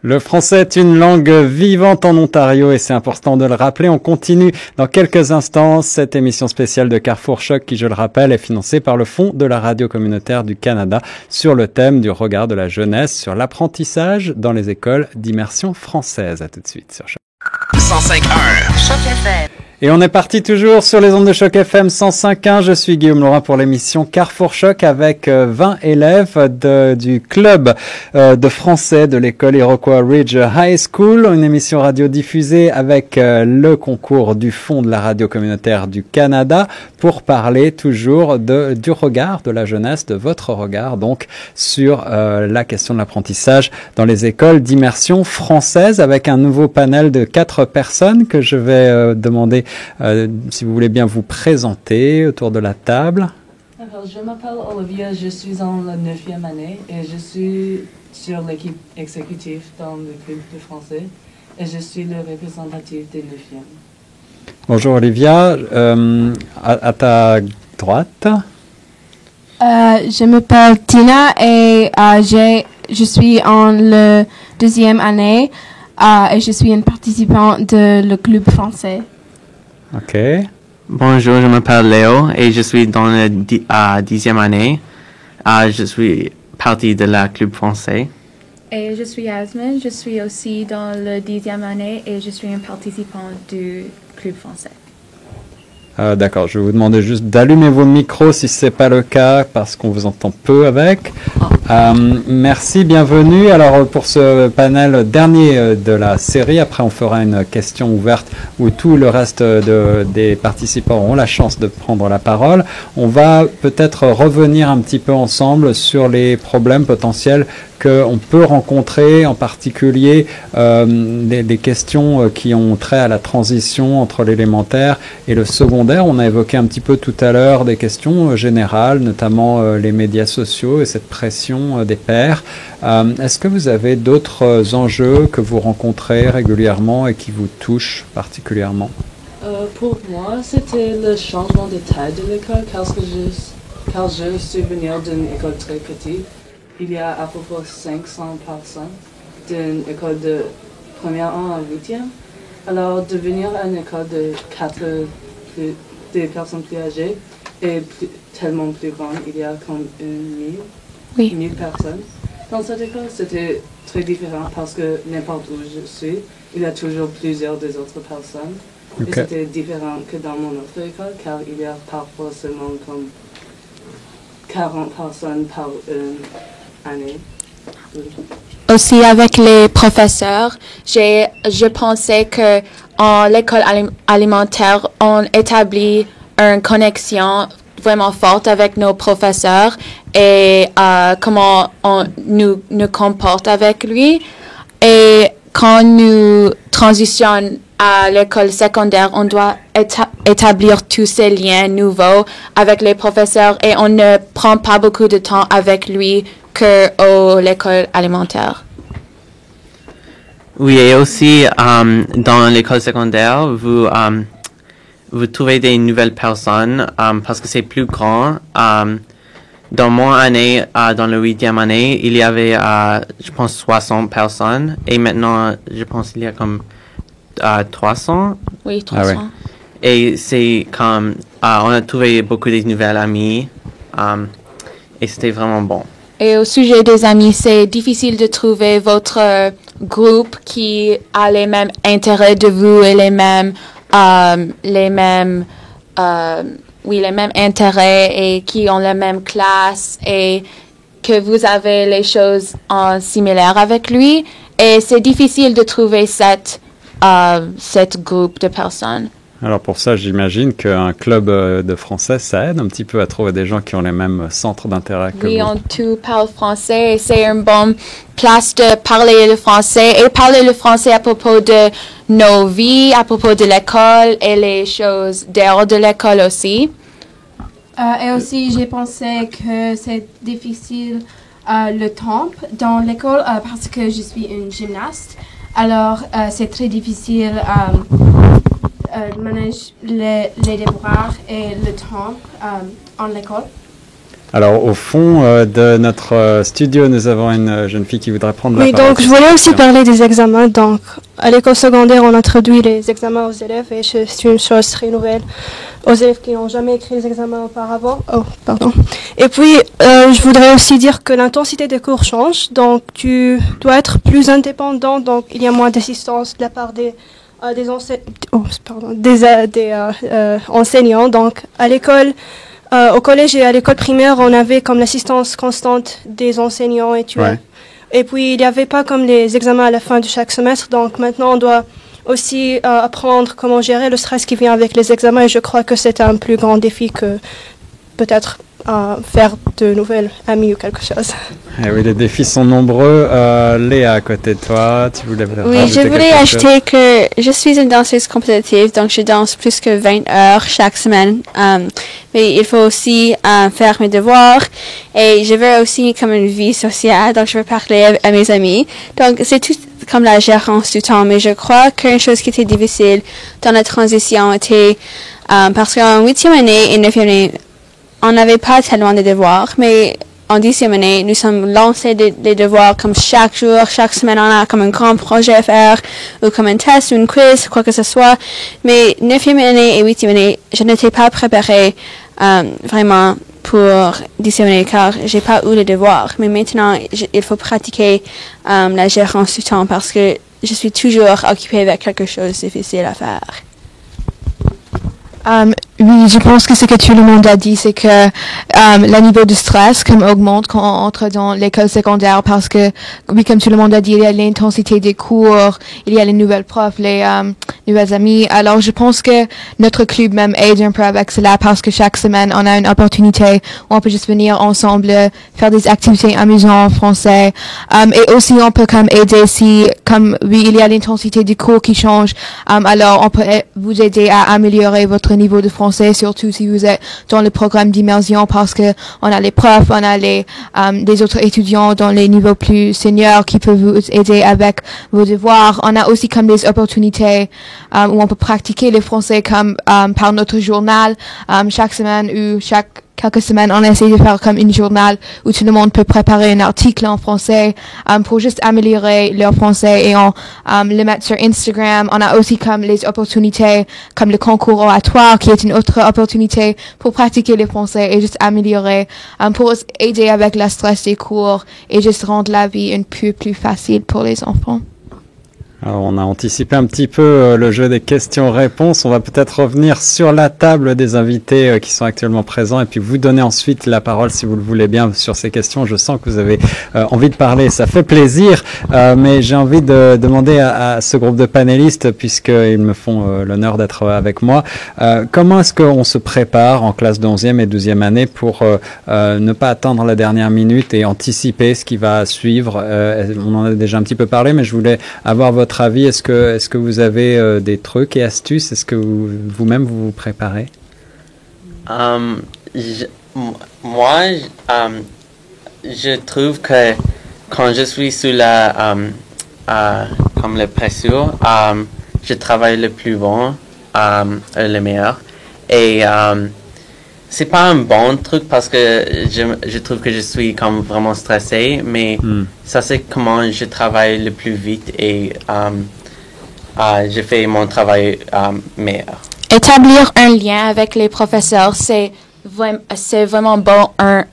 Le français est une langue vivante en Ontario et c'est important de le rappeler. On continue dans quelques instants cette émission spéciale de Carrefour Choc qui, je le rappelle, est financée par le Fonds de la radio communautaire du Canada sur le thème du regard de la jeunesse sur l'apprentissage dans les écoles d'immersion française. À tout de suite sur Choc. 105.1 Choc FM. Et on est parti toujours sur les ondes de Choc FM 105.1. Je suis Guillaume Laurin pour l'émission Carrefour Choc avec 20 élèves du club de français de l'école Iroquois Ridge High School, une émission radio diffusée avec le concours du Fonds de la radio communautaire du Canada pour parler toujours du regard de la jeunesse, de votre regard donc sur la question de l'apprentissage dans les écoles d'immersion française avec un nouveau panel de 4 personnes que je vais demander si vous voulez bien vous présenter autour de la table. Alors, je m'appelle Olivia, je suis en la 9e année et je suis sur l'équipe exécutive dans le club de français et je suis le représentatif des 9e. Bonjour Olivia, à ta droite. Je m'appelle Tina et je suis en la 2e année et je suis une participante de le club français. Ok. Bonjour, je m'appelle Léo et je suis dans la 10e année. Je suis partie de la club français. Et je suis Yasmin, je suis aussi dans la 10e année et je suis un participant du club français. D'accord, je vais vous demander juste d'allumer vos micros si ce n'est pas le cas parce qu'on vous entend peu avec. Merci, bienvenue. Alors pour ce panel dernier de la série, après on fera une question ouverte où tout le reste des participants auront la chance de prendre la parole. On va peut-être revenir un petit peu ensemble sur les problèmes potentiels qu'on peut rencontrer, en particulier des questions qui ont trait à la transition entre l'élémentaire et le secondaire. On a évoqué un petit peu tout à l'heure des questions générales, notamment les médias sociaux et cette pression des pairs. Est-ce que vous avez d'autres enjeux que vous rencontrez régulièrement et qui vous touchent particulièrement? Pour moi, c'était le changement de taille de l'école, car je suis venu d'une école très petite. Il y a à peu près 500 personnes d'une école de première an à 8e. Alors, devenir une école de 4 des personnes plus âgées et tellement plus grande, il y a comme 1000 personnes. Dans cette école, c'était très différent parce que n'importe où je suis, il y a toujours plusieurs des autres personnes. Okay. Et c'était différent que dans mon autre école, car il y a parfois seulement comme 40 personnes par année. Aussi avec les professeurs, je pensais que en l'école alimentaire, on établit une connexion vraiment forte avec nos professeurs et comment on nous comporte avec lui. Et quand nous transitionnons à l'école secondaire, on doit établir tous ces liens nouveaux avec les professeurs et on ne prend pas beaucoup de temps avec lui que l'école alimentaire. Oui, et aussi dans l'école secondaire, vous trouvez des nouvelles personnes parce que c'est plus grand. Dans mon année, dans la 8e année, il y avait, je pense, 60 personnes et maintenant, je pense qu'il y a comme 300. Oui, 300. Ah ouais. Et c'est comme, on a trouvé beaucoup de nouvelles amies et c'était vraiment bon. Et au sujet des amis, c'est difficile de trouver votre groupe qui a les mêmes intérêts de vous et les mêmes intérêts et qui ont la même classe et que vous avez les choses similaires avec lui. Et c'est difficile de trouver cette groupe de personnes. Alors pour ça, j'imagine qu'un club de français, ça aide un petit peu à trouver des gens qui ont les mêmes centres d'intérêt que oui, vous. on tout parle français et c'est une bonne place de parler le français et parler le français à propos de nos vies, à propos de l'école et les choses dehors de l'école aussi. Et aussi, j'ai pensé que c'est difficile le temps dans l'école parce que je suis une gymnaste. Alors, c'est très difficile manager les devoirs et le temps en l'école. Alors, au fond de notre studio, nous avons une jeune fille qui voudrait prendre la parole. Oui, donc je voulais aussi parler des examens. Donc, à l'école secondaire, on introduit les examens aux élèves et c'est une chose très nouvelle aux élèves qui n'ont jamais écrit les examens auparavant. Oh, pardon. Et puis, je voudrais aussi dire que l'intensité des cours change. Donc, tu dois être plus indépendant. Donc, il y a moins d'assistance de la part des enseignants. Donc, à l'école, au collège et à l'école primaire, on avait comme l'assistance constante des enseignants et et puis il n'y avait pas comme les examens à la fin de chaque semestre. Donc maintenant, on doit aussi apprendre comment gérer le stress qui vient avec les examens. Et je crois que c'est un plus grand défi que peut-être faire de nouvelles amies ou quelque chose. Eh oui, les défis sont nombreux. Léa, à côté de toi, tu voulais Oui, je voulais ajouter que je suis une danseuse compétitive, donc je danse plus que 20 heures chaque semaine. Mais il faut aussi faire mes devoirs et je veux aussi comme une vie sociale, donc je veux parler à mes amis. Donc c'est tout comme la gérance du temps, mais je crois qu'une chose qui était difficile dans la transition était parce qu'en 8e année et 9e année, on n'avait pas tellement de devoirs, mais en 10e année, nous sommes lancés des devoirs comme chaque jour, chaque semaine, on a comme un grand projet à faire, ou comme un test, ou une quiz, quoi que ce soit. Mais 9e année et 8e année, je n'étais pas préparée vraiment pour 10e année, car j'ai pas eu les devoirs. Mais maintenant, il faut pratiquer la gérance du temps, parce que je suis toujours occupée avec quelque chose de difficile à faire. Oui, je pense que ce que tout le monde a dit, c'est que le niveau de stress comme augmente quand on entre dans l'école secondaire parce que, oui, comme tout le monde a dit, il y a l'intensité des cours, il y a les nouvelles profs, les nouvelles amies. Alors, je pense que notre club même aide un peu avec cela parce que chaque semaine, on a une opportunité où on peut juste venir ensemble, faire des activités amusantes en français. Et aussi, on peut comme aider si, comme, oui, il y a l'intensité des cours qui change. Alors, on peut vous aider à améliorer votre niveau de français, surtout si vous êtes dans le programme d'immersion parce que on a les profs, on a des autres étudiants dans les niveaux plus seniors qui peuvent vous aider avec vos devoirs. On a aussi comme des opportunités où on peut pratiquer le français comme par notre journal chaque semaine ou chaque quelques semaines, on essaie de faire comme une journal où tout le monde peut préparer un article en français pour juste améliorer leur français et on le mettre sur Instagram. On a aussi comme les opportunités comme le concours oratoire qui est une autre opportunité pour pratiquer le français et juste améliorer pour aider avec le stress des cours et juste rendre la vie un peu plus facile pour les enfants. Alors, on a anticipé un petit peu le jeu des questions-réponses. On va peut-être revenir sur la table des invités qui sont actuellement présents et puis vous donner ensuite la parole si vous le voulez bien sur ces questions. Je sens que vous avez envie de parler, ça fait plaisir. Mais j'ai envie de demander à ce groupe de panélistes, puisqu'ils me font l'honneur d'être avec moi, comment est-ce qu'on se prépare en classe de 11e et 12e année pour ne pas attendre la dernière minute et anticiper ce qui va suivre. On en a déjà un petit peu parlé, mais je voulais avoir votre avis. Est-ce que vous avez des trucs et astuces? Est-ce que vous-même vous préparez? Moi, je trouve que quand je suis sous comme la pression, je travaille le plus bon, le meilleur. Et c'est pas un bon truc parce que je trouve que je suis comme vraiment stressé, mais ça c'est comment je travaille le plus vite et je fais mon travail meilleur. Établir un lien avec les professeurs, c'est vraiment bon,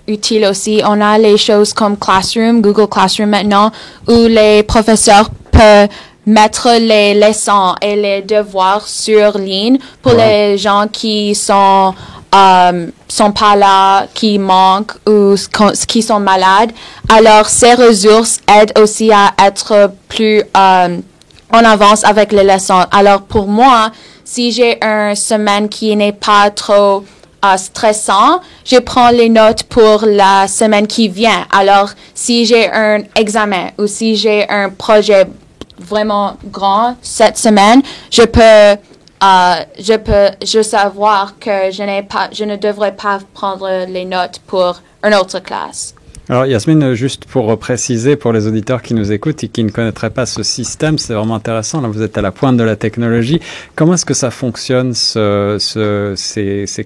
utile aussi. On a les choses comme Classroom, Google Classroom maintenant, où les professeurs peuvent mettre les leçons et les devoirs sur ligne pour les gens qui sont pas là, qui manquent ou qui sont malades. Alors, ces ressources aident aussi à être plus en avance avec les leçons. Alors, pour moi, si j'ai une semaine qui n'est pas trop stressant, je prends les notes pour la semaine qui vient. Alors, si j'ai un examen ou si j'ai un projet vraiment grand cette semaine, je savoir que je ne devrais pas prendre les notes pour une autre classe. Alors Yasmine, juste pour préciser pour les auditeurs qui nous écoutent et qui ne connaîtraient pas ce système, c'est vraiment intéressant. Là, vous êtes à la pointe de la technologie. Comment est-ce que ça fonctionne ces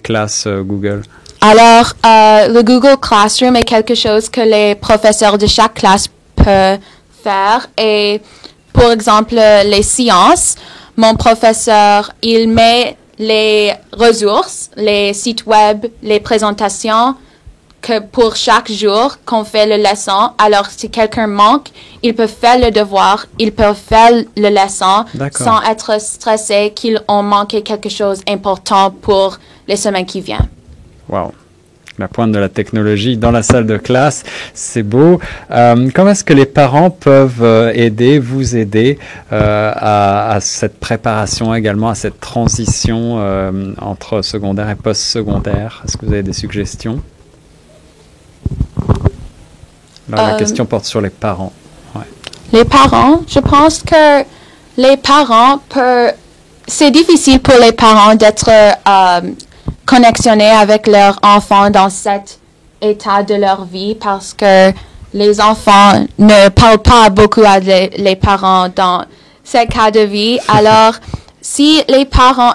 classes Google? Alors, le Google Classroom est quelque chose que les professeurs de chaque classe peuvent faire. Et pour exemple, les sciences, mon professeur, il met les ressources, les sites web, les présentations que pour chaque jour qu'on fait le leçon. Alors, si quelqu'un manque, il peut faire le devoir, il peut faire le leçon sans être stressé qu'ils ont manqué quelque chose d'important pour les semaines qui viennent. Wow. La pointe de la technologie dans la salle de classe, c'est beau. Comment est-ce que les parents peuvent vous aider à cette préparation également, à cette transition entre secondaire et post-secondaire? Est-ce que vous avez des suggestions? Alors, la question porte sur les parents. Ouais. Les parents, je pense que les parents peuvent... C'est difficile pour les parents d'être connectionnés avec leurs enfants dans cet état de leur vie parce que les enfants ne parlent pas beaucoup à les parents dans ce cas de vie. Alors, si les parents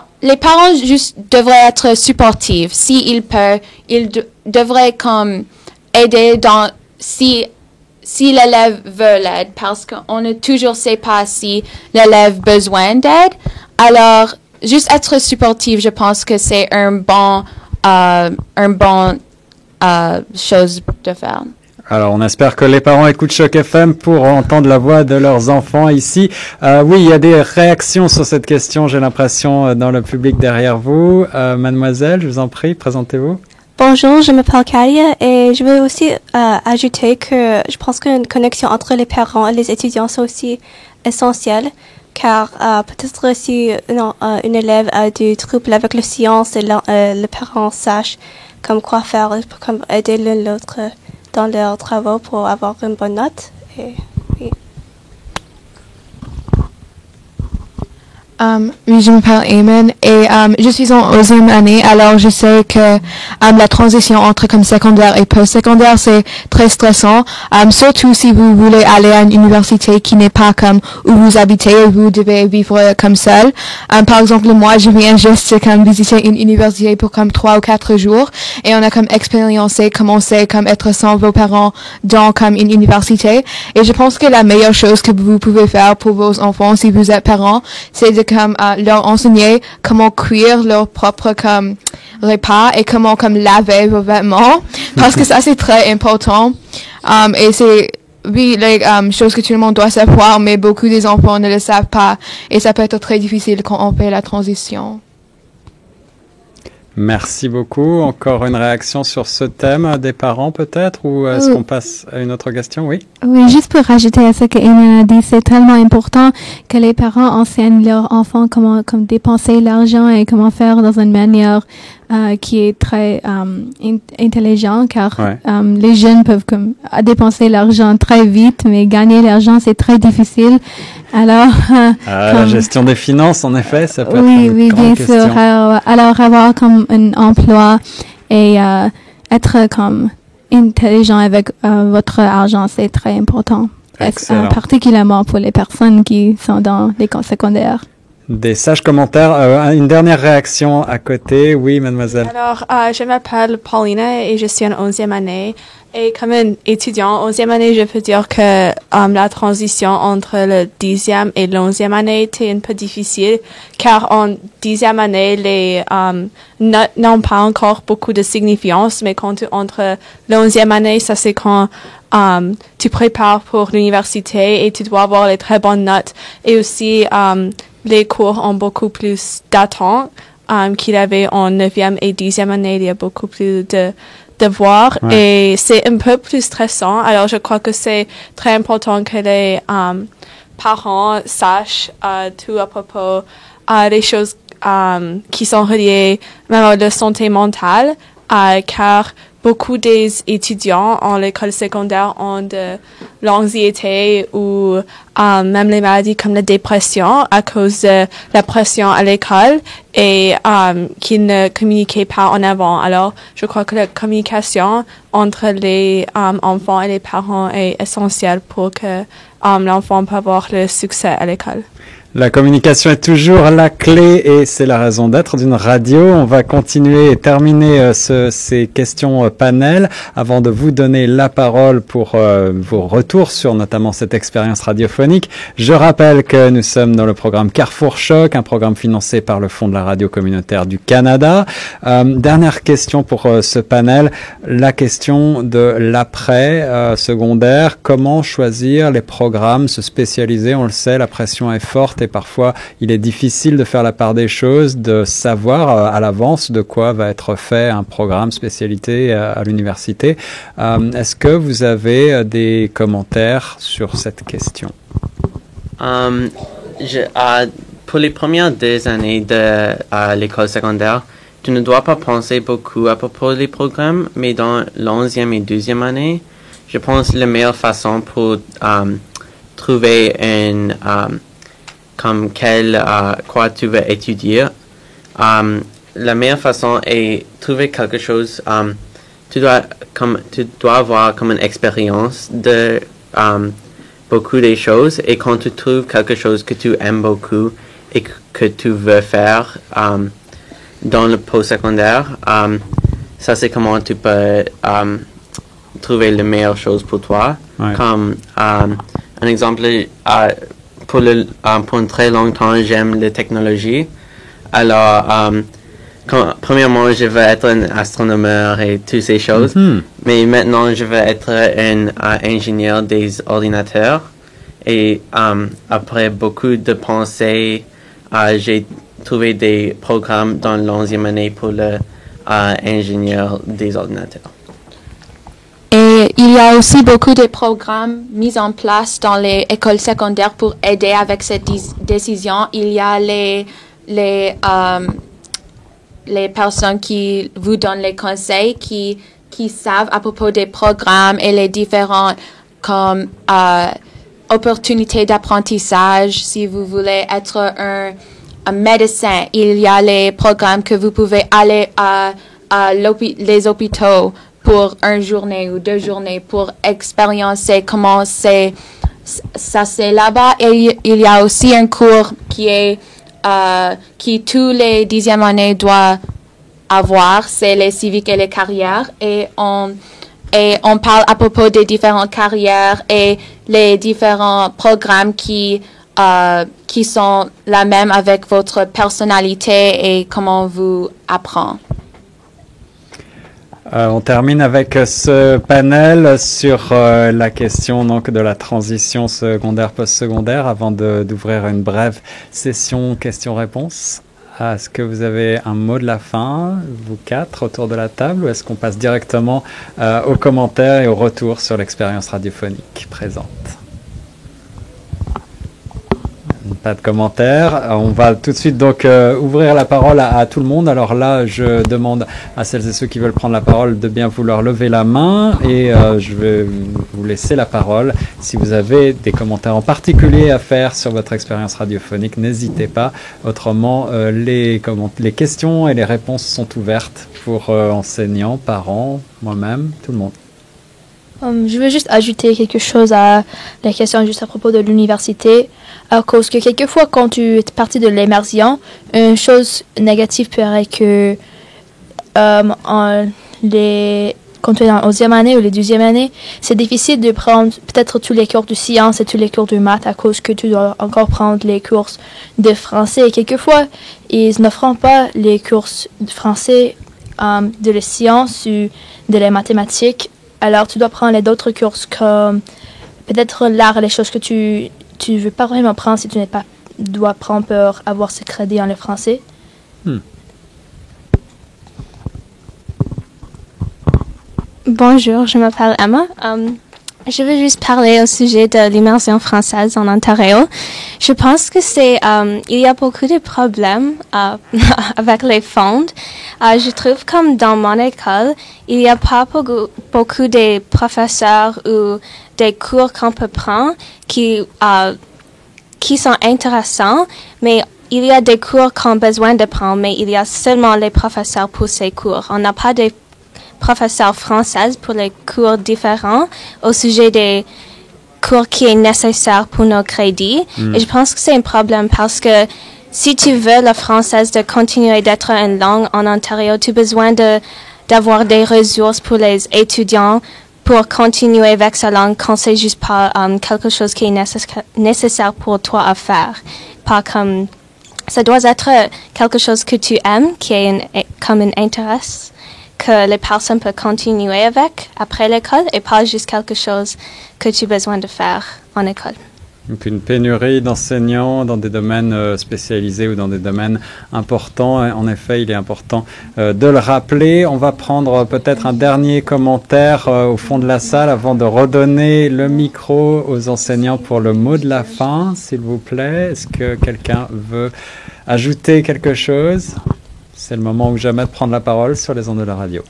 juste devraient être supportifs. S'ils peuvent, ils devraient comme aider dans si l'élève veut l'aide, parce qu'on ne toujours sait pas si l'élève a besoin d'aide. Alors, juste être supportif, je pense que c'est un bon chose de faire. Alors, on espère que les parents écoutent Choc FM pour entendre la voix de leurs enfants ici. Oui, il y a des réactions sur cette question, j'ai l'impression, dans le public derrière vous. Mademoiselle, je vous en prie, présentez-vous. Bonjour, je m'appelle Kadia et je veux aussi ajouter que je pense qu'une connexion entre les parents et les étudiants c'est aussi essentielle car peut-être si une élève a du trouble avec la science et le parent sache comme quoi faire, comme aider l'un l'autre dans leurs travaux pour avoir une bonne note. Et, oui. Oui, je m'appelle Eamon et je suis en 11e année, alors je sais que la transition entre comme secondaire et post-secondaire, c'est très stressant, surtout si vous voulez aller à une université qui n'est pas comme où vous habitez et vous devez vivre comme seul. Par exemple, moi, je viens juste comme visiter une université pour comme 3 ou 4 jours et on a comme expériencé comment c'est comme être sans vos parents dans comme une université. Et je pense que la meilleure chose que vous pouvez faire pour vos enfants si vous êtes parents, c'est de comme leur enseigner comment cuire leur propre comme repas et comment comme laver vos vêtements parce que ça c'est très important et c'est oui les choses que tout le monde doit savoir mais beaucoup des enfants ne le savent pas et ça peut être très difficile quand on fait la transition. Merci beaucoup. Encore une réaction sur ce thème des parents peut-être ou est-ce qu'on passe à une autre question? Oui. Oui, juste pour rajouter à ce que Eamon a dit, c'est tellement important que les parents enseignent leurs enfants comment dépenser l'argent et comment faire dans une manière qui est très intelligente car les jeunes peuvent dépenser l'argent très vite mais gagner l'argent c'est très difficile. Alors la gestion des finances en effet ça peut être une grande question. Sûr. Alors avoir comme un emploi et être comme intelligent avec votre argent c'est très important. Particulièrement pour les personnes qui sont dans l'école secondaire. Des sages commentaires. Une dernière réaction à côté. Oui, mademoiselle. Alors, je m'appelle Paulina et je suis en 11e année. Et comme un étudiant en 11e année, je peux dire que la transition entre le 10e et l'11e année était un peu difficile, car en 10e année, les notes n'ont pas encore beaucoup de signifiance, mais quand tu entres l'11e année, ça c'est quand tu prépares pour l'université et tu dois avoir les très bonnes notes. Et aussi, les cours ont beaucoup plus d'attente qu'il y avait en 9e et 10e année. Il y a beaucoup plus de devoirs et c'est un peu plus stressant. Alors, je crois que c'est très important que les parents sachent tout à propos des choses qui sont reliées même à la santé mentale, car beaucoup des étudiants en l'école secondaire ont de l'anxiété ou même les maladies comme la dépression à cause de la pression à l'école et qu'ils ne communiquaient pas en avant. Alors, je crois que la communication entre les enfants et les parents est essentielle pour que l'enfant puisse avoir le succès à l'école. La communication est toujours la clé et c'est la raison d'être d'une radio. On va continuer et terminer ces questions panel avant de vous donner la parole pour vos retours sur notamment cette expérience radiophonique. Je rappelle que nous sommes dans le programme Carrefour Choc, un programme financé par le Fonds de la radio communautaire du Canada. Dernière question pour ce panel, la question de l'après secondaire. Comment choisir les programmes, se spécialiser? On le sait, la pression est forte. Et parfois, il est difficile de faire la part des choses, de savoir à l'avance de quoi va être fait un programme spécialité à l'université. Est-ce que vous avez des commentaires sur cette question? Pour les premières 2 années de l'école secondaire, tu ne dois pas penser beaucoup à propos des programmes, mais dans l'11e et 12e année, je pense que la meilleure façon pour trouver une comme quoi tu veux étudier. La meilleure façon est trouver quelque chose. Tu dois avoir comme une expérience de beaucoup de choses et quand tu trouves quelque chose que tu aimes beaucoup et que tu veux faire dans le post-secondaire, ça c'est comment tu peux trouver les meilleures choses pour toi. Ouais. Comme un exemple, pour un très longtemps, j'aime la technologie. Alors, premièrement, je veux être un astronomeur et toutes ces choses. Mais maintenant, je veux être un ingénieur des ordinateurs. Et après beaucoup de pensées, j'ai trouvé des programmes dans l'11e année pour l'ingénieur des ordinateurs. Et il y a aussi beaucoup de programmes mis en place dans les écoles secondaires pour aider avec cette décision. Il y a les personnes qui vous donnent les conseils, qui savent à propos des programmes et les différentes comme opportunités d'apprentissage. Si vous voulez être un médecin, il y a les programmes que vous pouvez aller à les hôpitaux pour 1 journée ou 2 journées pour expérimenter comment ça c'est là-bas. Et il y a aussi un cours qui tous les 10e années doit avoir, c'est les civiques et les carrières. Et on parle à propos des différentes carrières et les différents programmes qui sont la même avec votre personnalité et comment vous apprenez. On termine avec ce panel sur la question donc de la transition secondaire post-secondaire avant d'ouvrir une brève session questions-réponses. Est-ce que vous avez un mot de la fin, vous 4 autour de la table, ou est-ce qu'on passe directement aux commentaires et au retour sur l'expérience radiophonique présente? Pas de commentaires. On va tout de suite donc ouvrir la parole à tout le monde. Alors là, je demande à celles et ceux qui veulent prendre la parole de bien vouloir lever la main et je vais vous laisser la parole. Si vous avez des commentaires en particulier à faire sur votre expérience radiophonique, n'hésitez pas. Autrement, les questions et les réponses sont ouvertes pour enseignants, parents, moi-même, tout le monde. Je veux juste ajouter quelque chose à la question juste à propos de l'université, à cause que quelquefois quand tu es parti de l'immersion, une chose négative peut être que quand tu es dans la 11e année ou la 12e année, c'est difficile de prendre peut-être tous les cours de sciences et tous les cours de maths à cause que tu dois encore prendre les cours de français. Et quelquefois, ils ne font pas les cours de français, de la science ou de la mathématique. Alors, tu dois prendre les autres cours comme peut-être l'art, les choses que tu veux pas vraiment prendre si tu n'es pas dois prendre pour avoir ce crédit en le français. Bonjour, je m'appelle Emma. Je veux juste parler au sujet de l'immersion française en Ontario. Je pense que il y a beaucoup de problèmes avec les fonds. Je trouve comme dans mon école, il n'y a pas beaucoup de professeurs ou des cours qu'on peut prendre qui sont intéressants, mais il y a des cours qu'on a besoin de prendre, mais il y a seulement les professeurs pour ces cours. On n'a pas de professeurs français pour les cours différents au sujet des cours qui est nécessaire pour nos crédits. Et je pense que c'est un problème parce que si tu veux le français de continuer d'être une langue en Ontario, tu as besoin d'avoir des ressources pour les étudiants pour continuer avec sa langue quand c'est juste pas quelque chose qui est nécessaire pour toi à faire. Pas comme ça doit être quelque chose que tu aimes, qui est comme un intérêt que les personnes peuvent continuer avec après l'école et pas juste quelque chose que tu as besoin de faire en école. Donc une pénurie d'enseignants dans des domaines spécialisés ou dans des domaines importants. En effet, il est important de le rappeler. On va prendre peut-être un dernier commentaire au fond de la salle avant de redonner le micro aux enseignants pour le mot de la fin, s'il vous plaît. Est-ce que quelqu'un veut ajouter quelque chose ? C'est le moment ou jamais de prendre la parole sur les ondes de la radio.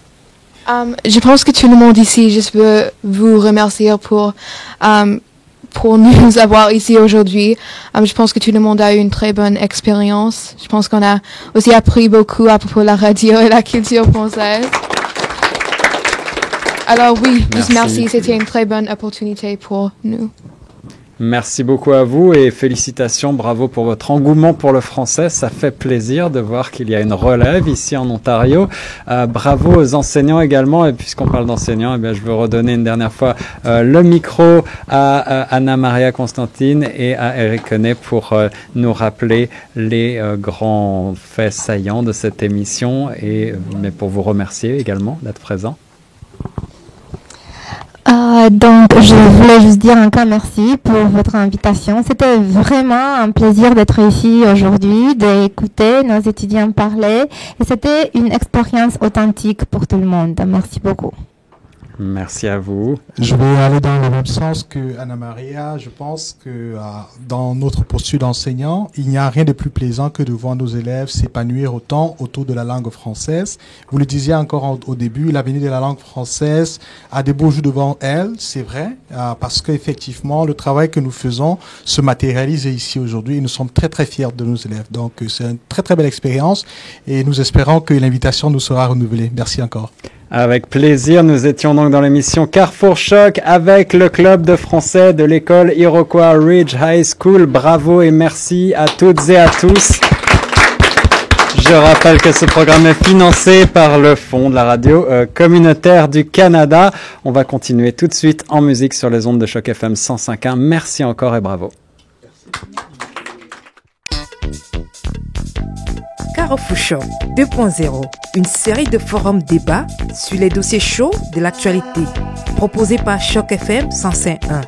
Je pense que tout le monde ici, je veux vous remercier pour nous avoir ici aujourd'hui. Je pense que tout le monde a eu une très bonne expérience. Je pense qu'on a aussi appris beaucoup à propos de la radio et la culture française. Alors oui, juste merci. C'était une très bonne opportunité pour nous. Merci beaucoup à vous et félicitations, bravo pour votre engouement pour le français. Ça fait plaisir de voir qu'il y a une relève ici en Ontario. Bravo aux enseignants également. Et puisqu'on parle d'enseignants, je veux redonner une dernière fois le micro à Anna-Maria Constantine et à Eric Koné pour nous rappeler les grands faits saillants de cette émission mais pour vous remercier également d'être présent. Donc, je voulais juste dire encore merci pour votre invitation. C'était vraiment un plaisir d'être ici aujourd'hui, d'écouter nos étudiants parler. Et c'était une expérience authentique pour tout le monde. Merci beaucoup. Merci à vous. Je vais aller dans le même sens que Anna-Maria. Je pense que dans notre posture d'enseignant, il n'y a rien de plus plaisant que de voir nos élèves s'épanouir autant autour de la langue française. Vous le disiez encore au début, l'avenir de la langue française a des beaux jours devant elle, c'est vrai, parce qu'effectivement, le travail que nous faisons se matérialise ici aujourd'hui et nous sommes très très fiers de nos élèves. Donc c'est une très très belle expérience et nous espérons que l'invitation nous sera renouvelée. Merci encore. Avec plaisir, nous étions donc dans l'émission Carrefour Choc avec le club de français de l'école Iroquois Ridge High School. Bravo et merci à toutes et à tous. Je rappelle que ce programme est financé par le Fonds de la radio communautaire du Canada. On va continuer tout de suite en musique sur les ondes de Choc FM 105.1. Merci encore et bravo. Carrefour Choc 2.0, une série de forums débats sur les dossiers chauds de l'actualité, proposé par Choc FM 105.1.